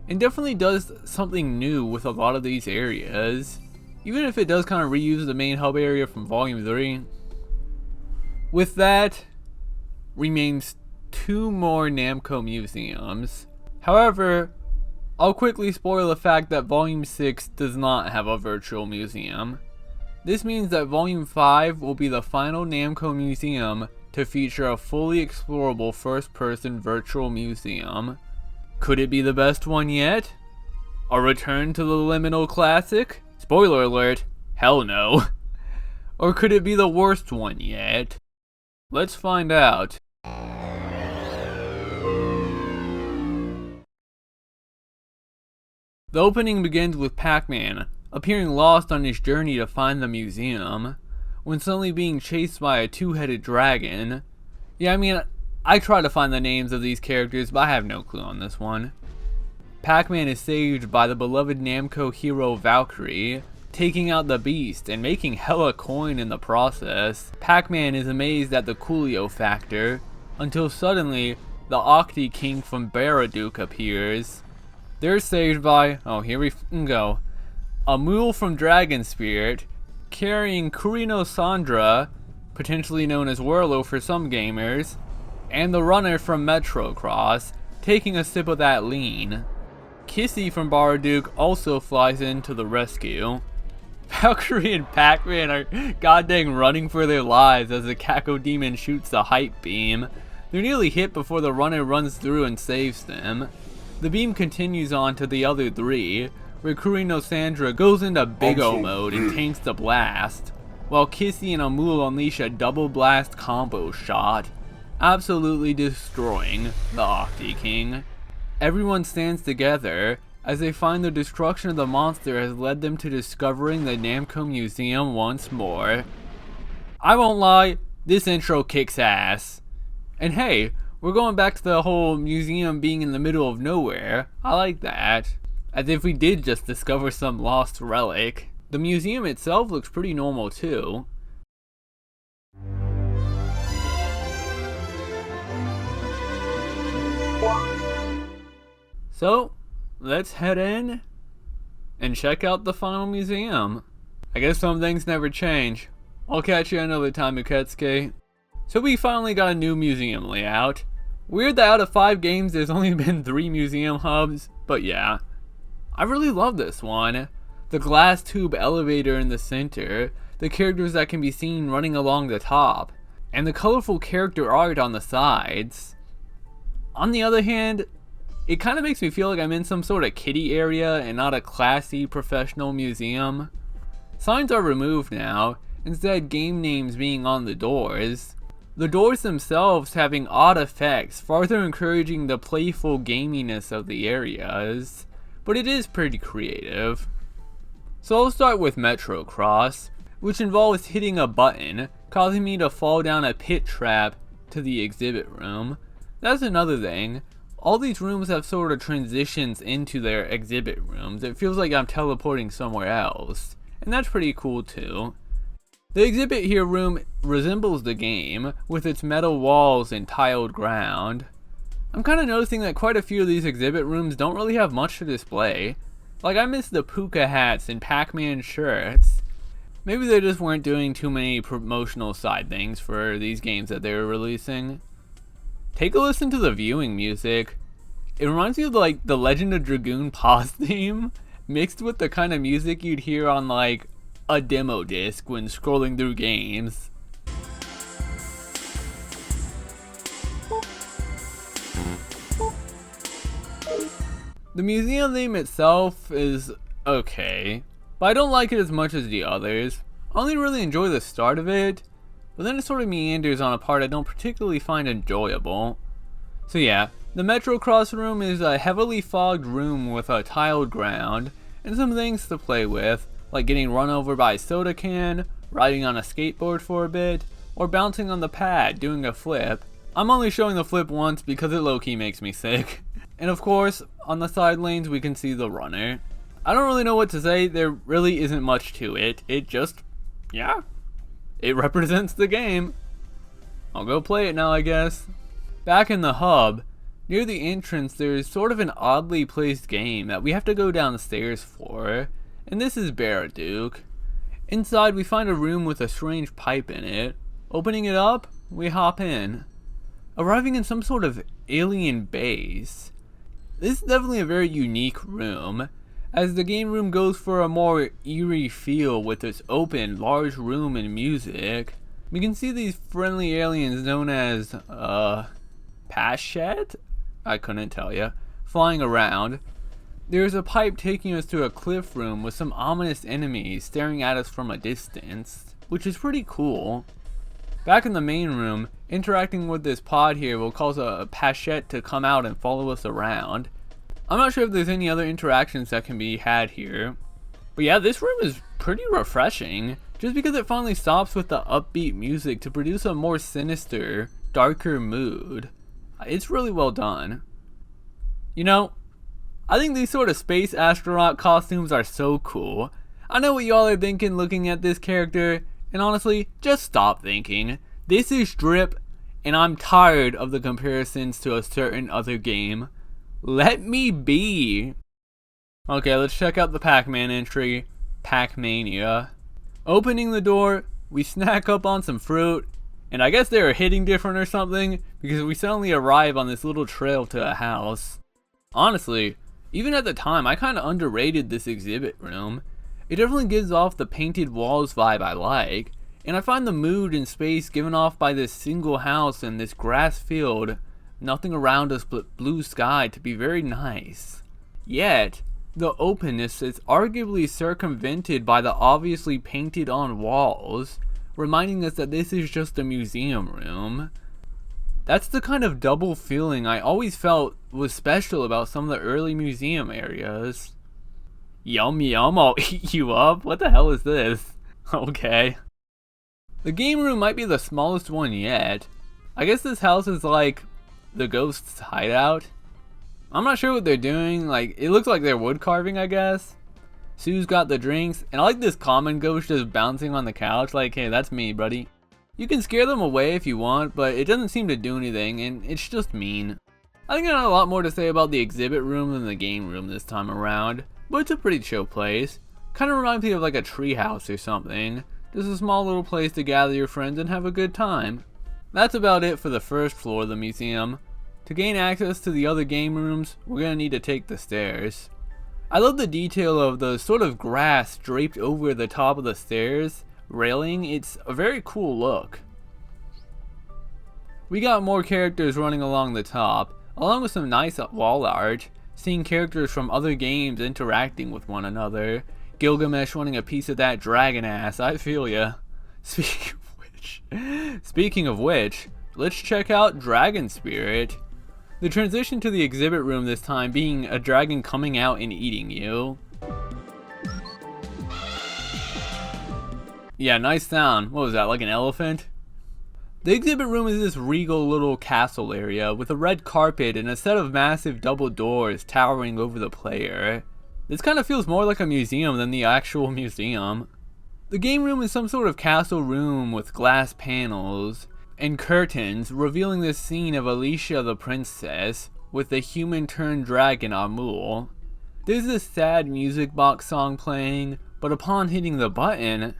Speaker 1: and definitely does something new with a lot of these areas, even if it does kind of reuse the main hub area from Volume 3. With that, remains 2 more Namco Museums. However, I'll quickly spoil the fact that Volume 6 does not have a virtual museum. This means that Volume 5 will be the final Namco Museum to feature a fully explorable first-person virtual museum. Could it be the best one yet? A return to the liminal classic? Spoiler alert, hell no. Or could it be the worst one yet? Let's find out. The opening begins with Pac-Man appearing lost on his journey to find the museum, when suddenly being chased by a 2-headed dragon. Yeah, I mean, I try to find the names of these characters, but I have no clue on this one. Pac-Man is saved by the beloved Namco hero Valkyrie, taking out the beast and making hella coin in the process. Pac-Man is amazed at the Coolio factor, until suddenly the Octi King from Baraduke appears. They're saved by, oh here we go, a mule from Dragon Spirit, carrying Kurino Sandra, potentially known as Whirlo for some gamers, and the runner from Metrocross, taking a sip of that lean. Kissy from Baraduke also flies in to the rescue. Valkyrie and Pac-Man are goddamn running for their lives as the Kako Demon shoots the hype beam. They're nearly hit before the runner runs through and saves them. The beam continues on to the other 3, where Kurino Sandra goes into Big O mode and tanks the blast, while Kissy and Amul unleash a double blast combo shot, absolutely destroying the Octi King. Everyone stands together as they find the destruction of the monster has led them to discovering the Namco Museum once more. I won't lie, this intro kicks ass. And hey, we're going back to the whole museum being in the middle of nowhere. I like that. As if we did just discover some lost relic. The museum itself looks pretty normal too. So, let's head in and check out the final museum. I guess some things never change. I'll catch you another time, Uketsuke. So we finally got a new museum layout. Weird that out of 5 games there's only been 3 museum hubs, but yeah. I really love this one. The glass tube elevator in the center, the characters that can be seen running along the top, and the colorful character art on the sides. On the other hand, it kind of makes me feel like I'm in some sort of kiddie area and not a classy professional museum. Signs are removed now, instead game names being on the doors. The doors themselves having odd effects, farther encouraging the playful gaminess of the areas, but it is pretty creative. So I'll start with Metrocross, which involves hitting a button, causing me to fall down a pit trap to the exhibit room. That's another thing. All these rooms have sort of transitions into their exhibit rooms. It feels like I'm teleporting somewhere else, and that's pretty cool too. The exhibit here room resembles the game, with its metal walls and tiled ground. I'm kind of noticing that quite a few of these exhibit rooms don't really have much to display. Like, I miss the puka hats and Pac-Man shirts. Maybe they just weren't doing too many promotional side things for these games that they were releasing. Take a listen to the viewing music. It reminds me of like the Legend of Dragoon pause theme, mixed with the kind of music you'd hear on like a demo disc when scrolling through games. The museum theme itself is okay, but I don't like it as much as the others. I only really enjoy the start of it, but then it sort of meanders on a part I don't particularly find enjoyable. So yeah, the Metro Cross room is a heavily fogged room with a tiled ground, and some things to play with, like getting run over by a soda can, riding on a skateboard for a bit, or bouncing on the pad, doing a flip. I'm only showing the flip once because it low-key makes me sick. And of course, on the side lanes we can see the runner. I don't really know what to say, there really isn't much to it. It just, yeah, it represents the game. I'll go play it now, I guess. Back in the hub, near the entrance there's sort of an oddly placed game that we have to go downstairs for, and this is Baraduke. Inside we find a room with a strange pipe in it. Opening it up, we hop in. Arriving in some sort of alien base. This is definitely a very unique room, as the game room goes for a more eerie feel with its open, large room and music. We can see these friendly aliens known as, PiCPAC? I couldn't tell ya. Flying around. There's a pipe taking us to a cliff room with some ominous enemies staring at us from a distance, which is pretty cool. Back in the main room, interacting with this pod here will cause a PiCPAC to come out and follow us around. I'm not sure if there's any other interactions that can be had here. But yeah, this room is pretty refreshing, just because it finally stops with the upbeat music to produce a more sinister, darker mood. It's really well done. You know, I think these sort of space astronaut costumes are so cool. I know what y'all are thinking looking at this character, and honestly, just stop thinking. This is Drip, and I'm tired of the comparisons to a certain other game. Let me be. Okay, let's check out the Pac-Man entry, Pac-Mania. Opening the door, we snack up on some fruit, and I guess they are hitting different or something, because we suddenly arrive on this little trail to a house. Honestly, even at the time, I kinda underrated this exhibit room. It definitely gives off the painted walls vibe I like, and I find the mood and space given off by this single house and this grass field, nothing around us but blue sky, to be very nice. Yet, the openness is arguably circumvented by the obviously painted on walls, reminding us that this is just a museum room. That's the kind of double feeling I always felt was special about some of the early museum areas. Yum yum, I'll eat you up? What the hell is this? Okay. The game room might be the smallest one yet. I guess this house is like the ghost's hideout. I'm not sure what they're doing, like it looks like they're wood carving, I guess. Sue's got the drinks, and I like this common ghost just bouncing on the couch like, hey, that's me, buddy. You can scare them away if you want, but it doesn't seem to do anything, and it's just mean. I think I have a lot more to say about the exhibit room than the game room this time around, but it's a pretty chill place. Kind of reminds me of like a treehouse or something. Just a small little place to gather your friends and have a good time. That's about it for the first floor of the museum. To gain access to the other game rooms, we're gonna need to take the stairs. I love the detail of the sort of grass draped over the top of the stairs railing. It's a very cool look. We got more characters running along the top, along with some nice wall art, seeing characters from other games interacting with one another. Gilgamesh wanting a piece of that dragon ass, I feel ya. Speaking of which, let's check out Dragon Spirit. The transition to the exhibit room this time being a dragon coming out and eating you. Yeah, nice sound. What was that, like an elephant? The exhibit room is this regal little castle area with a red carpet and a set of massive double doors towering over the player. This kind of feels more like a museum than the actual museum. The game room is some sort of castle room with glass panels and curtains revealing this scene of Alicia the princess with the human turned dragon Amul. There's this sad music box song playing, but upon hitting the button,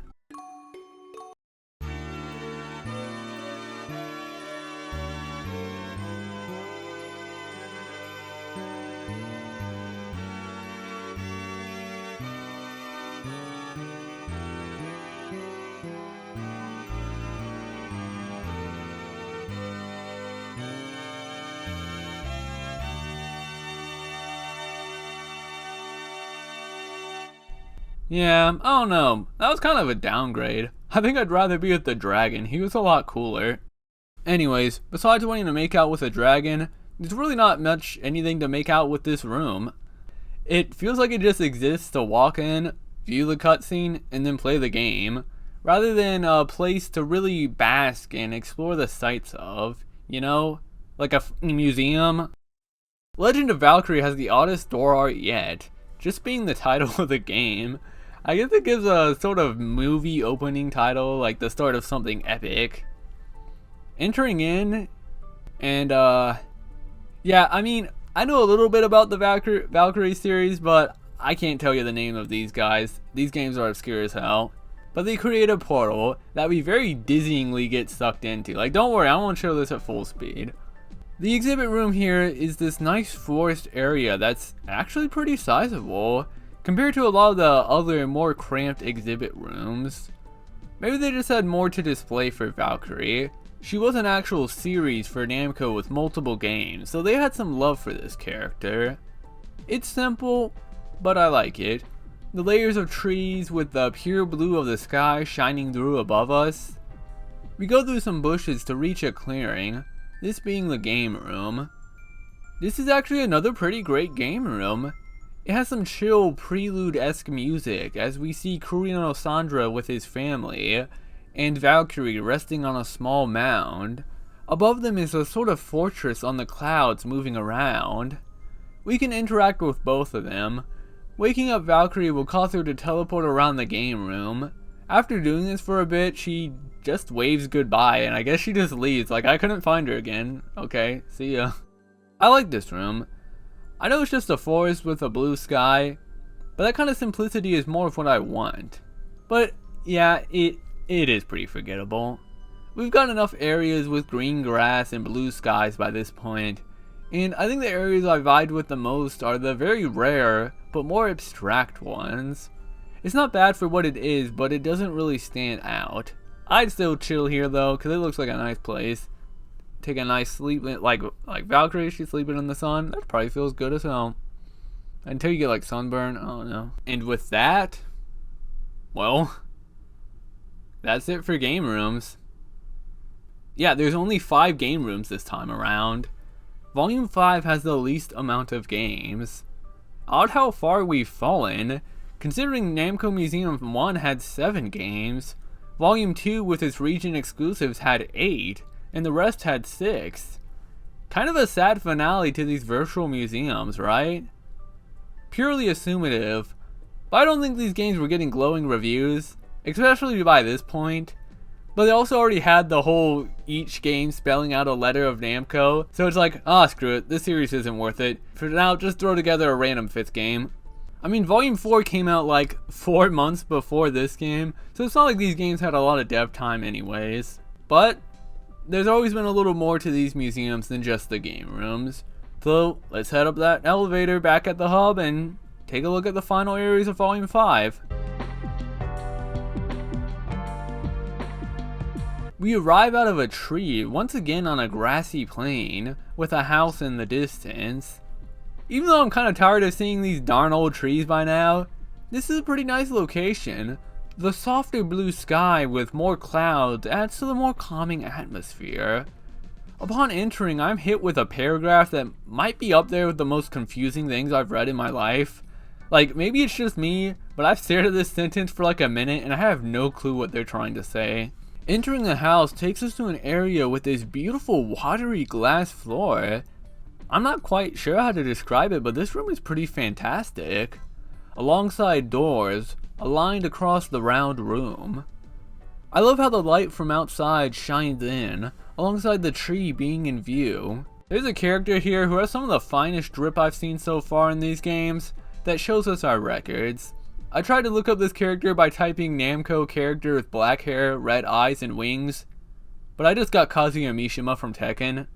Speaker 1: Yeah, I don't know. That was kind of a downgrade. I think I'd rather be with the dragon. He was a lot cooler. Anyways, besides wanting to make out with a dragon, there's really not much anything to make out with this room. It feels like it just exists to walk in, view the cutscene, and then play the game, rather than a place to really bask and explore the sights of, you know, like a museum. Legend of Valkyrie has the oddest door art yet, just being the title of the game. I guess it gives a sort of movie opening title, like the start of something epic. Entering in, and yeah, I mean, I know a little bit about the Valkyrie series, but I can't tell you the name of these guys. These games are obscure as hell. But they create a portal that we very dizzyingly get sucked into. Like, don't worry, I won't show this at full speed. The exhibit room here is this nice forest area that's actually pretty sizable compared to a lot of the other more cramped exhibit rooms. Maybe they just had more to display for Valkyrie. She was an actual series for Namco with multiple games, so they had some love for this character. It's simple, but I like it. The layers of trees with the pure blue of the sky shining through above us. We go through some bushes to reach a clearing, this being the game room. This is actually another pretty great game room. It has some chill prelude-esque music as we see Kurino Sandra with his family, and Valkyrie resting on a small mound. Above them is a sort of fortress on the clouds moving around. We can interact with both of them. Waking up Valkyrie will cause her to teleport around the game room. After doing this for a bit, she just waves goodbye, and I guess she just leaves, like I couldn't find her again. Okay, see ya. I like this room. I know it's just a forest with a blue sky, but that kind of simplicity is more of what I want. But yeah, it is pretty forgettable. We've got enough areas with green grass and blue skies by this point, and I think the areas I vied with the most are the very rare, but more abstract ones. It's not bad for what it is, but it doesn't really stand out. I'd still chill here though, because it looks like a nice place. Take a nice sleep, like Valkyrie, she's sleeping in the sun. That probably feels good as hell. Until you get like sunburn, I don't know. And with that, well, that's it for game rooms. Yeah, there's only 5 game rooms this time around. Volume 5 has the least amount of games. Odd how far we've fallen, considering Namco Museum 1 had 7 games, Volume 2 with its region exclusives had 8, and the rest had 6. Kind of a sad finale to these virtual museums, right? Purely assumative, but I don't think these games were getting glowing reviews, especially by this point. But they also already had the whole each game spelling out a letter of Namco, so it's like, ah, screw it, this series isn't worth it. For now, just throw together a random 5th game. I mean, Volume 4 came out like 4 months before this game, so it's not like these games had a lot of dev time anyways. But there's always been a little more to these museums than just the game rooms. So let's head up that elevator back at the hub and take a look at the final areas of Volume 5. We arrive out of a tree, once again on a grassy plain, with a house in the distance. Even though I'm kind of tired of seeing these darn old trees by now, this is a pretty nice location. The softer blue sky with more clouds adds to the more calming atmosphere. Upon entering, I'm hit with a paragraph that might be up there with the most confusing things I've read in my life. Like, maybe it's just me, but I've stared at this sentence for like a minute and I have no clue what they're trying to say. Entering the house takes us to an area with this beautiful watery glass floor. I'm not quite sure how to describe it, but this room is pretty fantastic. Alongside doors, aligned across the round room. I love how the light from outside shines in, alongside the tree being in view. There's a character here who has some of the finest drip I've seen so far in these games, that shows us our records. I tried to look up this character by typing Namco character with black hair, red eyes, and wings, but I just got Kazuya Mishima from Tekken.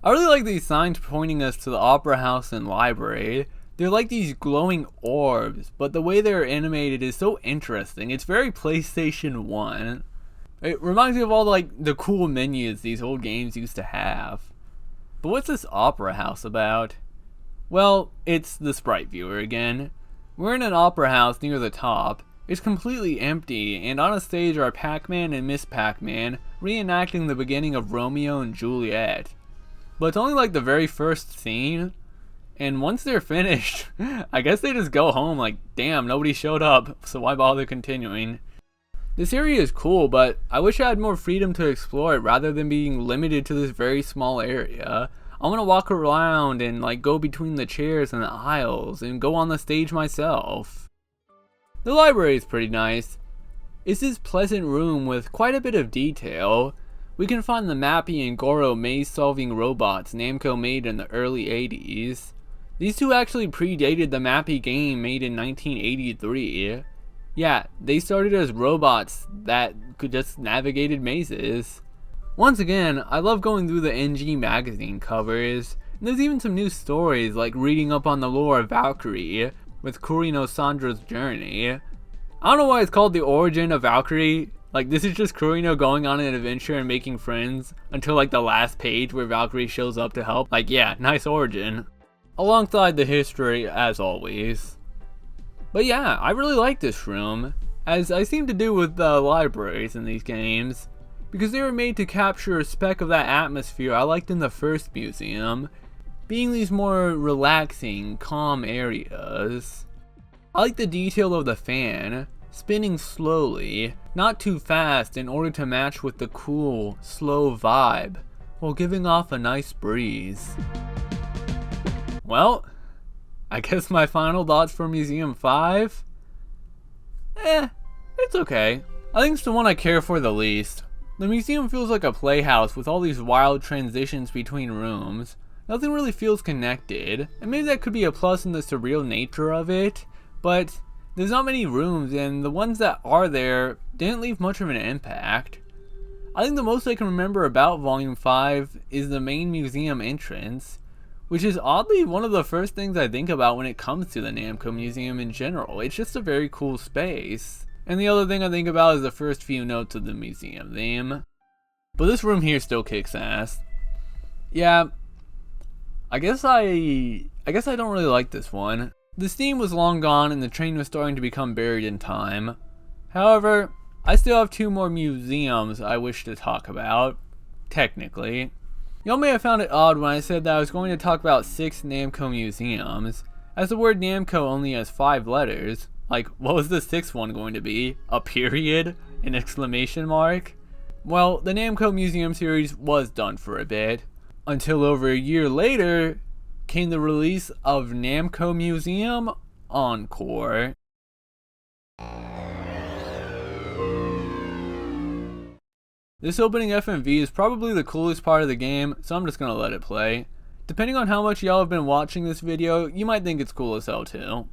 Speaker 1: I really like these signs pointing us to the opera house and library. They're like these glowing orbs, but the way they're animated is so interesting. It's very PlayStation 1. It reminds me of all the cool menus these old games used to have. But what's this opera house about? Well, it's the sprite viewer again. We're in an opera house near the top. It's completely empty, and on a stage are Pac-Man and Miss Pac-Man reenacting the beginning of Romeo and Juliet. But it's only like the very first scene, and once they're finished, I guess they just go home like, damn, nobody showed up, so why bother continuing? This area is cool, but I wish I had more freedom to explore it rather than being limited to this very small area. I want to walk around and like go between the chairs and the aisles and go on the stage myself. The library is pretty nice. It's this pleasant room with quite a bit of detail. We can find the Mappy and Goro maze-solving robots Namco made in the early 80s. These two actually predated the Mappy game made in 1983. Yeah, they started as robots that could just navigated mazes. Once again, I love going through the NG magazine covers. And there's even some new stories like reading up on the lore of Valkyrie with Kurino Sandra's journey. I don't know why it's called the origin of Valkyrie. Like, this is just Kurino going on an adventure and making friends until like the last page where Valkyrie shows up to help. Like, yeah, nice origin. Alongside the history as always. But yeah, I really like this room, as I seem to do with the libraries in these games, because they were made to capture a speck of that atmosphere I liked in the first museum, being these more relaxing, calm areas. I like the detail of the fan, spinning slowly, not too fast in order to match with the cool, slow vibe, while giving off a nice breeze. Well, I guess my final thoughts for Museum 5? It's okay. I think it's the one I care for the least. The museum feels like a playhouse with all these wild transitions between rooms. Nothing really feels connected, and maybe that could be a plus in the surreal nature of it, but there's not many rooms, and the ones that are there didn't leave much of an impact. I think the most I can remember about Volume 5 is the main museum entrance, which is oddly one of the first things I think about when it comes to the Namco Museum in general. It's just a very cool space. And the other thing I think about is the first few notes of the museum theme. But this room here still kicks ass. Yeah, I guess I don't really like this one. The steam was long gone and the train was starting to become buried in time. However, I still have 2 more museums I wish to talk about, technically. Y'all may have found it odd when I said that I was going to talk about 6 Namco museums, as the word Namco only has 5 letters. Like, what was the 6th one going to be? A period? An exclamation mark? Well, the Namco Museum series was done for a bit, until over a year later came the release of Namco Museum Encore. This opening FMV is probably the coolest part of the game, so I'm just gonna let it play. Depending on how much y'all have been watching this video, you might think it's cool as hell too.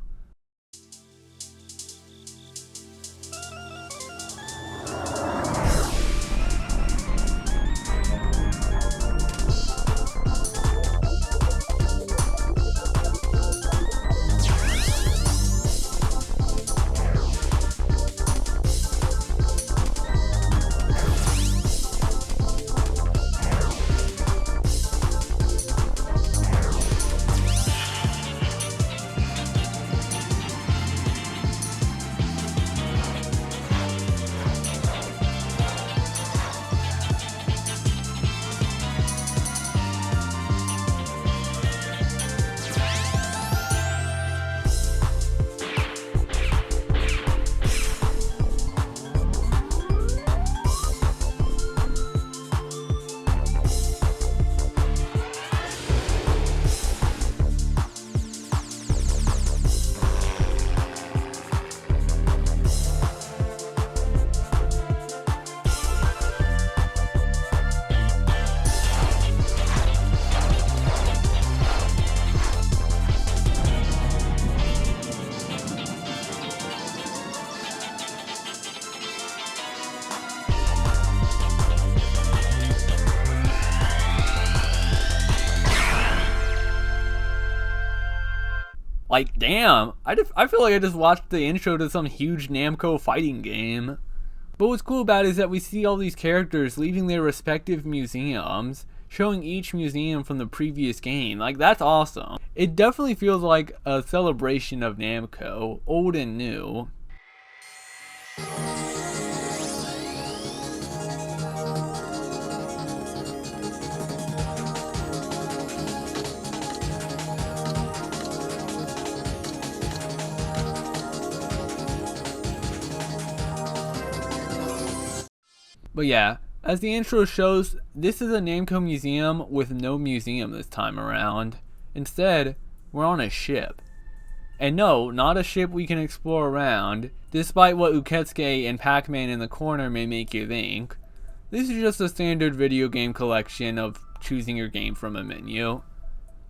Speaker 1: Like, damn, I feel like I just watched the intro to some huge Namco fighting game. But what's cool about it is that we see all these characters leaving their respective museums showing each museum from the previous game. Like, that's awesome. It definitely feels like a celebration of Namco, old and new. But yeah, as the intro shows, this is a Namco museum with no museum this time around. Instead, we're on a ship. And no, not a ship we can explore around, despite what Uketsuke and Pac-Man in the corner may make you think. This is just a standard video game collection of choosing your game from a menu.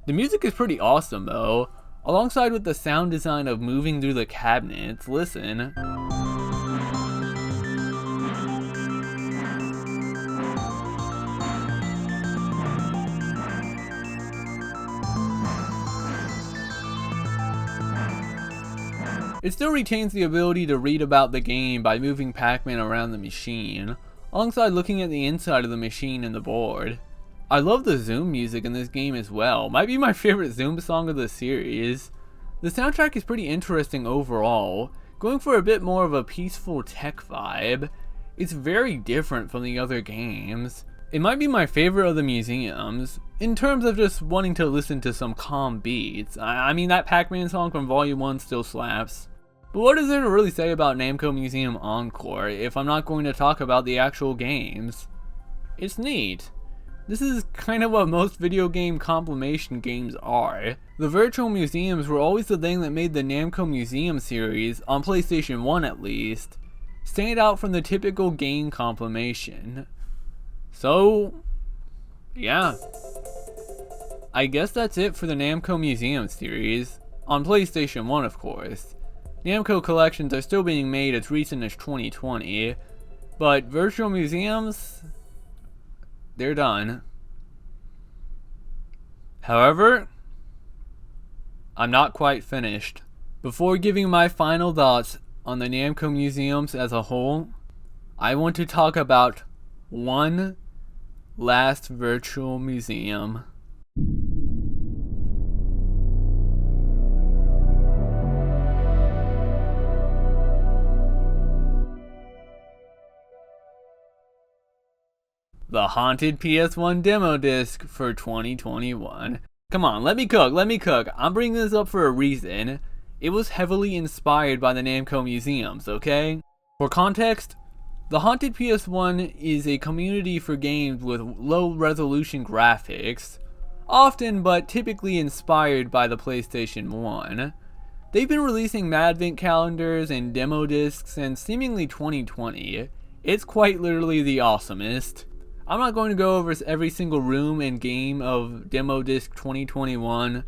Speaker 1: The music is pretty awesome though, alongside with the sound design of moving through the cabinets. Listen. It still retains the ability to read about the game by moving Pac-Man around the machine, alongside looking at the inside of the machine and the board. I love the Zoom music in this game as well, might be my favorite Zoom song of the series. The soundtrack is pretty interesting overall, going for a bit more of a peaceful tech vibe. It's very different from the other games. It might be my favorite of the museums, in terms of just wanting to listen to some calm beats. I mean, that Pac-Man song from Volume 1 still slaps. But what is there to really say about Namco Museum Encore if I'm not going to talk about the actual games? It's neat. This is kind of what most video game compilation games are. The virtual museums were always the thing that made the Namco Museum series, on PlayStation 1 at least, stand out from the typical game compilation. So, yeah. I guess that's it for the Namco Museum series, on PlayStation 1 of course. Namco collections are still being made as recent as 2020, but virtual museums, they're done. However, I'm not quite finished. Before giving my final thoughts on the Namco Museums as a whole, I want to talk about one last virtual museum. The haunted PS1 demo disc for 2021. Come on, let me cook. I'm bringing this up for a reason. It was heavily inspired by the Namco Museums, okay? For context, the Haunted PS1 is a community for games with low resolution graphics, often but typically inspired by the PlayStation 1. They've been releasing Advent calendars and demo discs since seemingly 2020. It's quite literally the awesomest. I'm not going to go over every single room and game of Demo Disc 2021,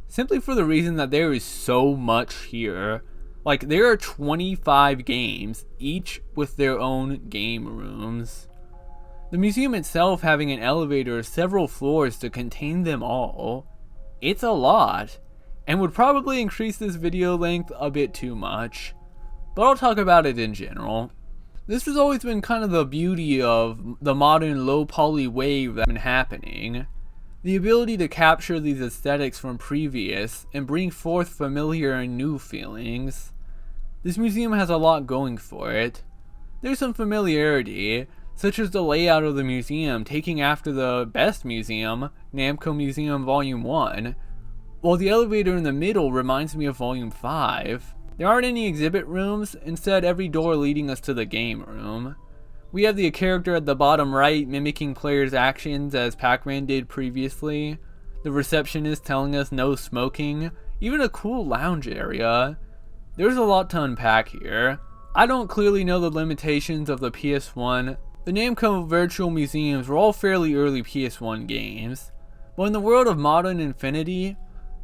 Speaker 1: simply for the reason that there is so much here. Like, there are 25 games, each with their own game rooms. The museum itself having an elevator of several floors to contain them all. It's a lot, and would probably increase this video length a bit too much, but I'll talk about it in general. This has always been kind of the beauty of the modern low poly wave that's been happening. The ability to capture these aesthetics from previous and bring forth familiar and new feelings. This museum has a lot going for it. There's some familiarity, such as the layout of the museum taking after the best museum, Namco Museum Volume 1, while the elevator in the middle reminds me of Volume 5. There aren't any exhibit rooms, instead every door leading us to the game room. We have the character at the bottom right mimicking players' actions as Pac-Man did previously, the receptionist telling us no smoking, even a cool lounge area. There's a lot to unpack here. I don't clearly know the limitations of the PS1. The Namco Virtual Museums were all fairly early PS1 games, but in the world of modern Infinity,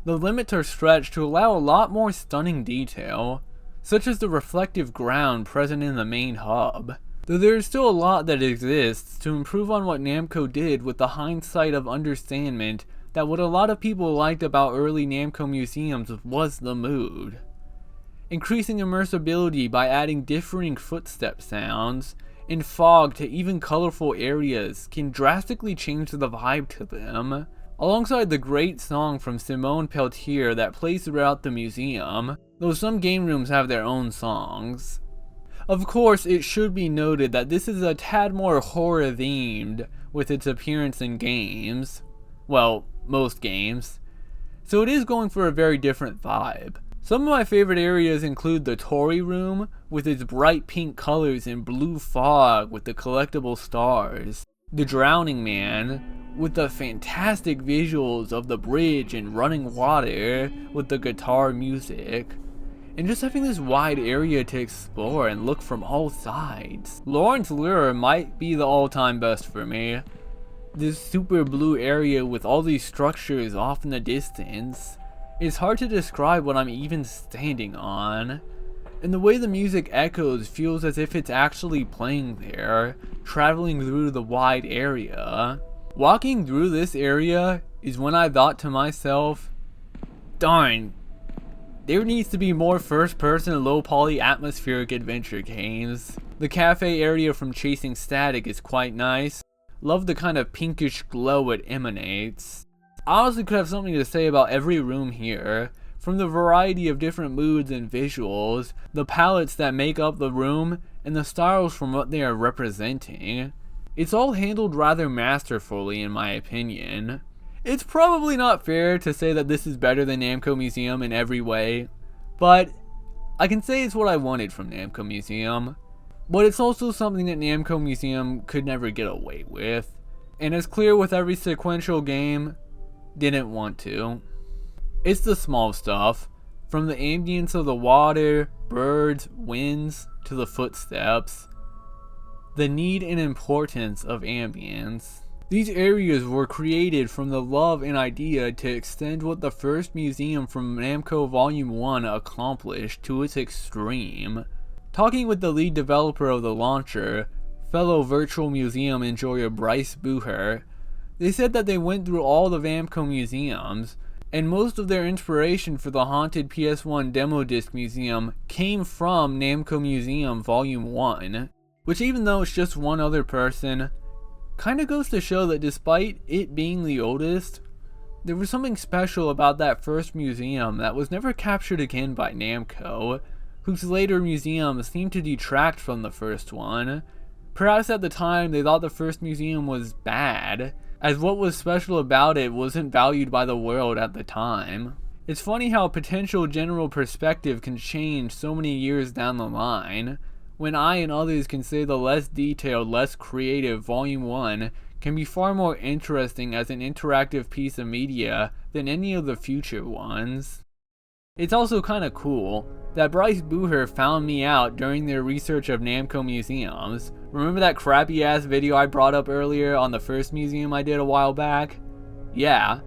Speaker 1: the limits are stretched to allow a lot more stunning detail, such as the reflective ground present in the main hub. Though there is still a lot that exists to improve on what Namco did with the hindsight of understanding that what a lot of people liked about early Namco museums was the mood. Increasing immersibility by adding differing footstep sounds, and fog to even colorful areas can drastically change the vibe to them. Alongside the great song from Simone Peltier that plays throughout the museum, though some game rooms have their own songs. Of course, it should be noted that this is a tad more horror themed with its appearance in games. Well, most games. So it is going for a very different vibe. Some of my favorite areas include the Torii room with its bright pink colors and blue fog with the collectible stars. The Drowning Man with the fantastic visuals of the bridge and running water with the guitar music. And just having this wide area to explore and look from all sides. Lawrence Lure might be the all-time best for me. This super blue area with all these structures off in the distance. It's hard to describe what I'm even standing on. And the way the music echoes feels as if it's actually playing there, traveling through the wide area. Walking through this area is when I thought to myself, darn, there needs to be more first-person low-poly atmospheric adventure games. The cafe area from Chasing Static is quite nice. Love the kind of pinkish glow it emanates. I honestly could have something to say about every room here. From the variety of different moods and visuals, the palettes that make up the room, and the styles from what they are representing. It's all handled rather masterfully in my opinion. It's probably not fair to say that this is better than Namco Museum in every way, but I can say it's what I wanted from Namco Museum. But it's also something that Namco Museum could never get away with, and as clear with every sequential game, didn't want to. It's the small stuff, from the ambience of the water, birds, winds, to the footsteps. The need and importance of ambience. These areas were created from the love and idea to extend what the first museum from Namco Volume 1 accomplished to its extreme. Talking with the lead developer of the launcher, fellow Virtual Museum enjoyer Bryce Bucher, they said that they went through all the Namco museums, and most of their inspiration for the haunted PS1 Demo Disc Museum came from Namco Museum Volume 1, which even though it's just one other person, kinda goes to show that despite it being the oldest, there was something special about that first museum that was never captured again by Namco, whose later museums seemed to detract from the first one. Perhaps at the time they thought the first museum was bad, as what was special about it wasn't valued by the world at the time. It's funny how potential general perspective can change so many years down the line, when I and others can say the less detailed, less creative Volume 1 can be far more interesting as an interactive piece of media than any of the future ones. It's also kinda cool that Bryce Bucher found me out during their research of Namco Museums. Remember that crappy ass video I brought up earlier on the first museum I did a while back? Yeah.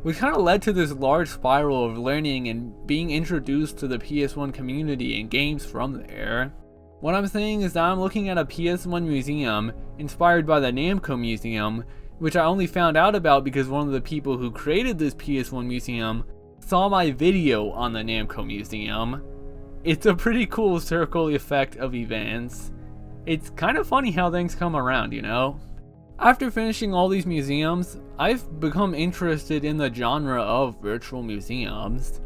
Speaker 1: Which kinda led to this large spiral of learning and being introduced to the PS1 community and games from there. What I'm saying is that I'm looking at a PS1 museum inspired by the Namco Museum, which I only found out about because one of the people who created this PS1 museum saw my video on the Namco Museum. It's a pretty cool circle effect of events. It's kind of funny how things come around, you know? After finishing all these museums, I've become interested in the genre of virtual museums.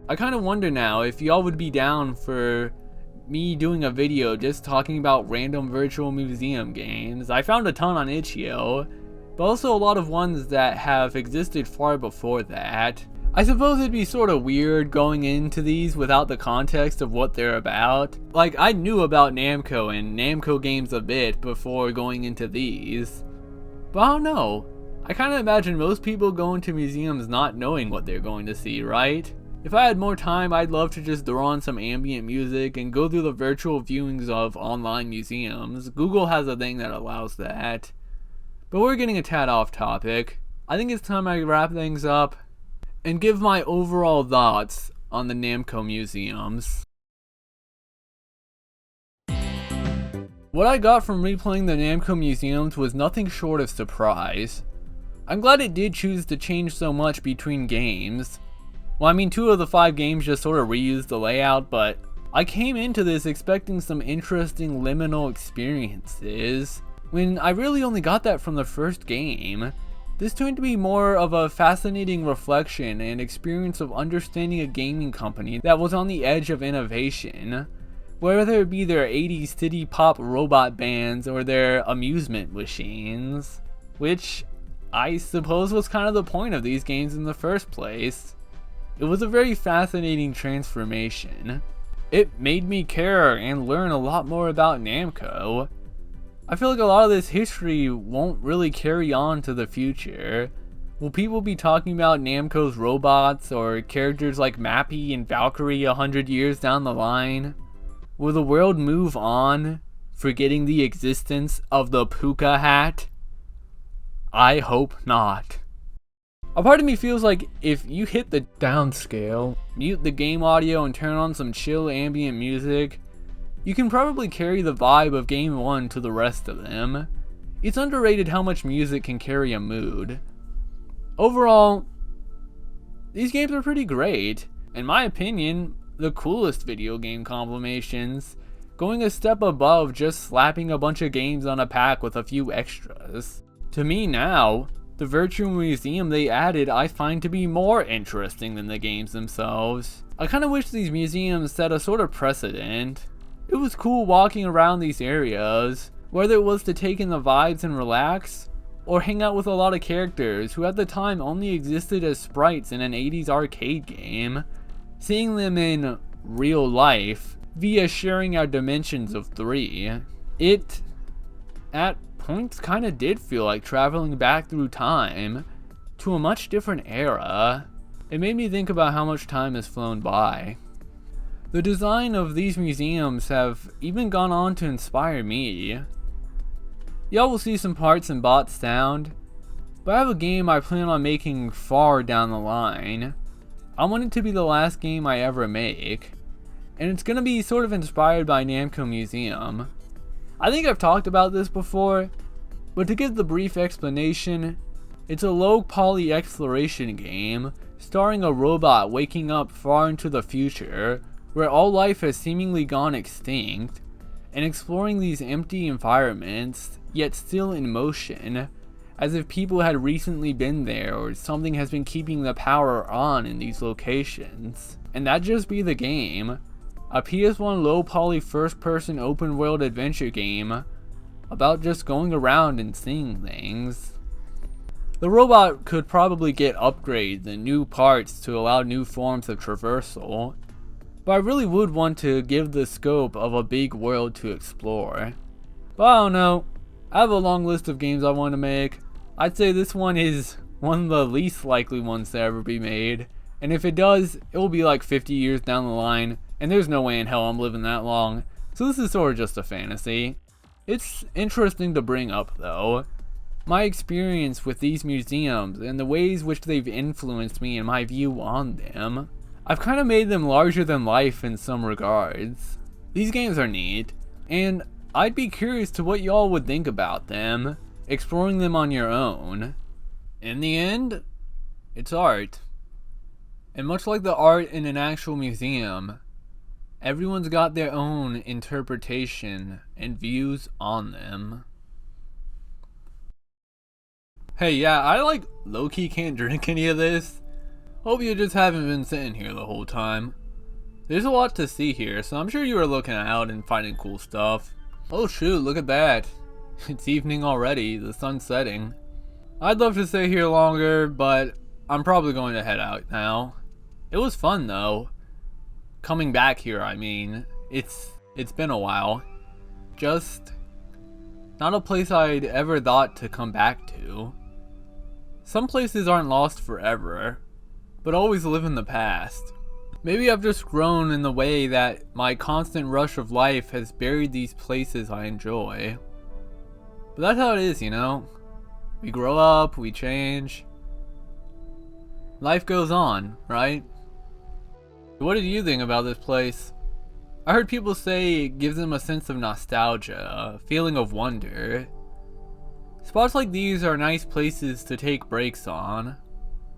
Speaker 1: I kind of wonder now if y'all would be down for me doing a video just talking about random virtual museum games. I found a ton on itch.io, but also a lot of ones that have existed far before that. I suppose it'd be sort of weird going into these without the context of what they're about. Like, I knew about Namco and Namco games a bit before going into these. But I don't know. I kind of imagine most people go into museums not knowing what they're going to see, right? If I had more time, I'd love to just throw on some ambient music and go through the virtual viewings of online museums. Google has a thing that allows that. But we're getting a tad off topic. I think it's time I wrap things up and give my overall thoughts on the Namco Museums. What I got from replaying the Namco Museums was nothing short of surprise. I'm glad it did choose to change so much between games. Well, I mean, 2 of the 5 games just sort of reused the layout, but I came into this expecting some interesting liminal experiences, when I really only got that from the first game. This turned to be more of a fascinating reflection and experience of understanding a gaming company that was on the edge of innovation, whether it be their 80s city pop robot bands or their amusement machines, which I suppose was kind of the point of these games in the first place. It was a very fascinating transformation. It made me care and learn a lot more about Namco. I feel like a lot of this history won't really carry on to the future. Will people be talking about Namco's robots or characters like Mappy and Valkyrie 100 years down the line? Will the world move on, forgetting the existence of the puka hat? I hope not. A part of me feels like if you hit the downscale, mute the game audio and turn on some chill ambient music, you can probably carry the vibe of Game 1 to the rest of them. It's underrated how much music can carry a mood. Overall, these games are pretty great. In my opinion, the coolest video game compilations, going a step above just slapping a bunch of games on a pack with a few extras. To me now, the virtual museum they added I find to be more interesting than the games themselves. I kinda wish these museums set a sort of precedent. It was cool walking around these areas, whether it was to take in the vibes and relax, or hang out with a lot of characters who at the time only existed as sprites in an 80s arcade game, seeing them in real life via sharing our dimensions of 3. It, at points, kinda did feel like traveling back through time to a much different era. It made me think about how much time has flown by. The design of these museums have even gone on to inspire me. Y'all will see some parts in bot sound, but I have a game I plan on making far down the line. I want it to be the last game I ever make, and it's gonna be sort of inspired by Namco Museum. I think I've talked about this before, but to give the brief explanation, it's a low-poly exploration game starring a robot waking up far into the future where all life has seemingly gone extinct, and exploring these empty environments, yet still in motion, as if people had recently been there or something has been keeping the power on in these locations. And that'd just be the game. A PS1 low-poly first-person open-world adventure game about just going around and seeing things. The robot could probably get upgrades and new parts to allow new forms of traversal, but I really would want to give the scope of a big world to explore. But I don't know, I have a long list of games I want to make. I'd say this one is one of the least likely ones to ever be made, and if it does, it will be like 50 years down the line, and there's no way in hell I'm living that long, so this is sort of just a fantasy. It's interesting to bring up though, my experience with these museums and the ways which they've influenced me and my view on them. I've kind of made them larger than life in some regards. These games are neat, and I'd be curious to what y'all would think about them, exploring them on your own. In the end, it's art. And much like the art in an actual museum, everyone's got their own interpretation and views on them. Hey, yeah, I like low-key can't drink any of this. Hope you just haven't been sitting here the whole time. There's a lot to see here, so I'm sure you are looking out and finding cool stuff. Oh shoot, look at that. It's evening already, the sun's setting. I'd love to stay here longer, but I'm probably going to head out now. It was fun though. Coming back here, I mean. It's been a while. Just not a place I'd ever thought to come back to. Some places aren't lost forever, but always live in the past. Maybe I've just grown in the way that my constant rush of life has buried these places I enjoy. But that's how it is, you know? We grow up, we change. Life goes on, right? What did you think about this place? I heard people say it gives them a sense of nostalgia, a feeling of wonder. Spots like these are nice places to take breaks on,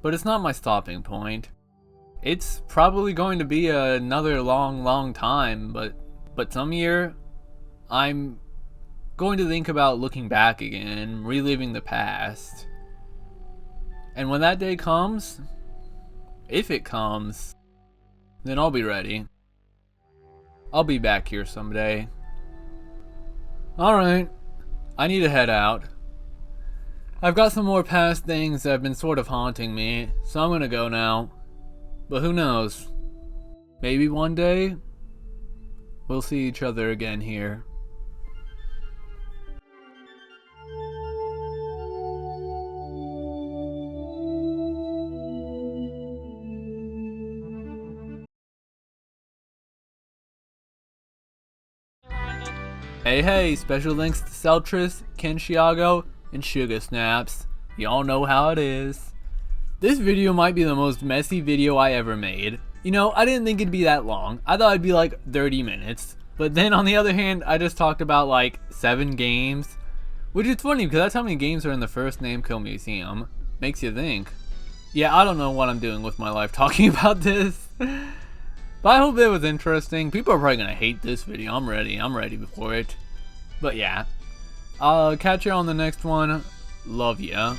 Speaker 1: but it's not my stopping point. it's probably going to be another long time, but some year I'm going to think about looking back again, reliving the past. And when that day comes, if it comes, then I'll be ready. I'll be back here someday. Alright, I need to head out. I've got some more past things that have been sort of haunting me, so I'm gonna go now. But who knows? Maybe one day, we'll see each other again here. Hey, special thanks to Celtris, Kenshiago, and Sugar Snaps. Y'all know how it is. This video might be the most messy video I ever made. You know, I didn't think it'd be that long. I thought it'd be like 30 minutes. But then on the other hand, I just talked about like 7 games. Which is funny because that's how many games are in the first Namco Museum. Makes you think. Yeah, I don't know what I'm doing with my life talking about this. But I hope it was interesting. People are probably gonna hate this video. I'm ready for it. But yeah, I'll catch you on the next one. Love ya.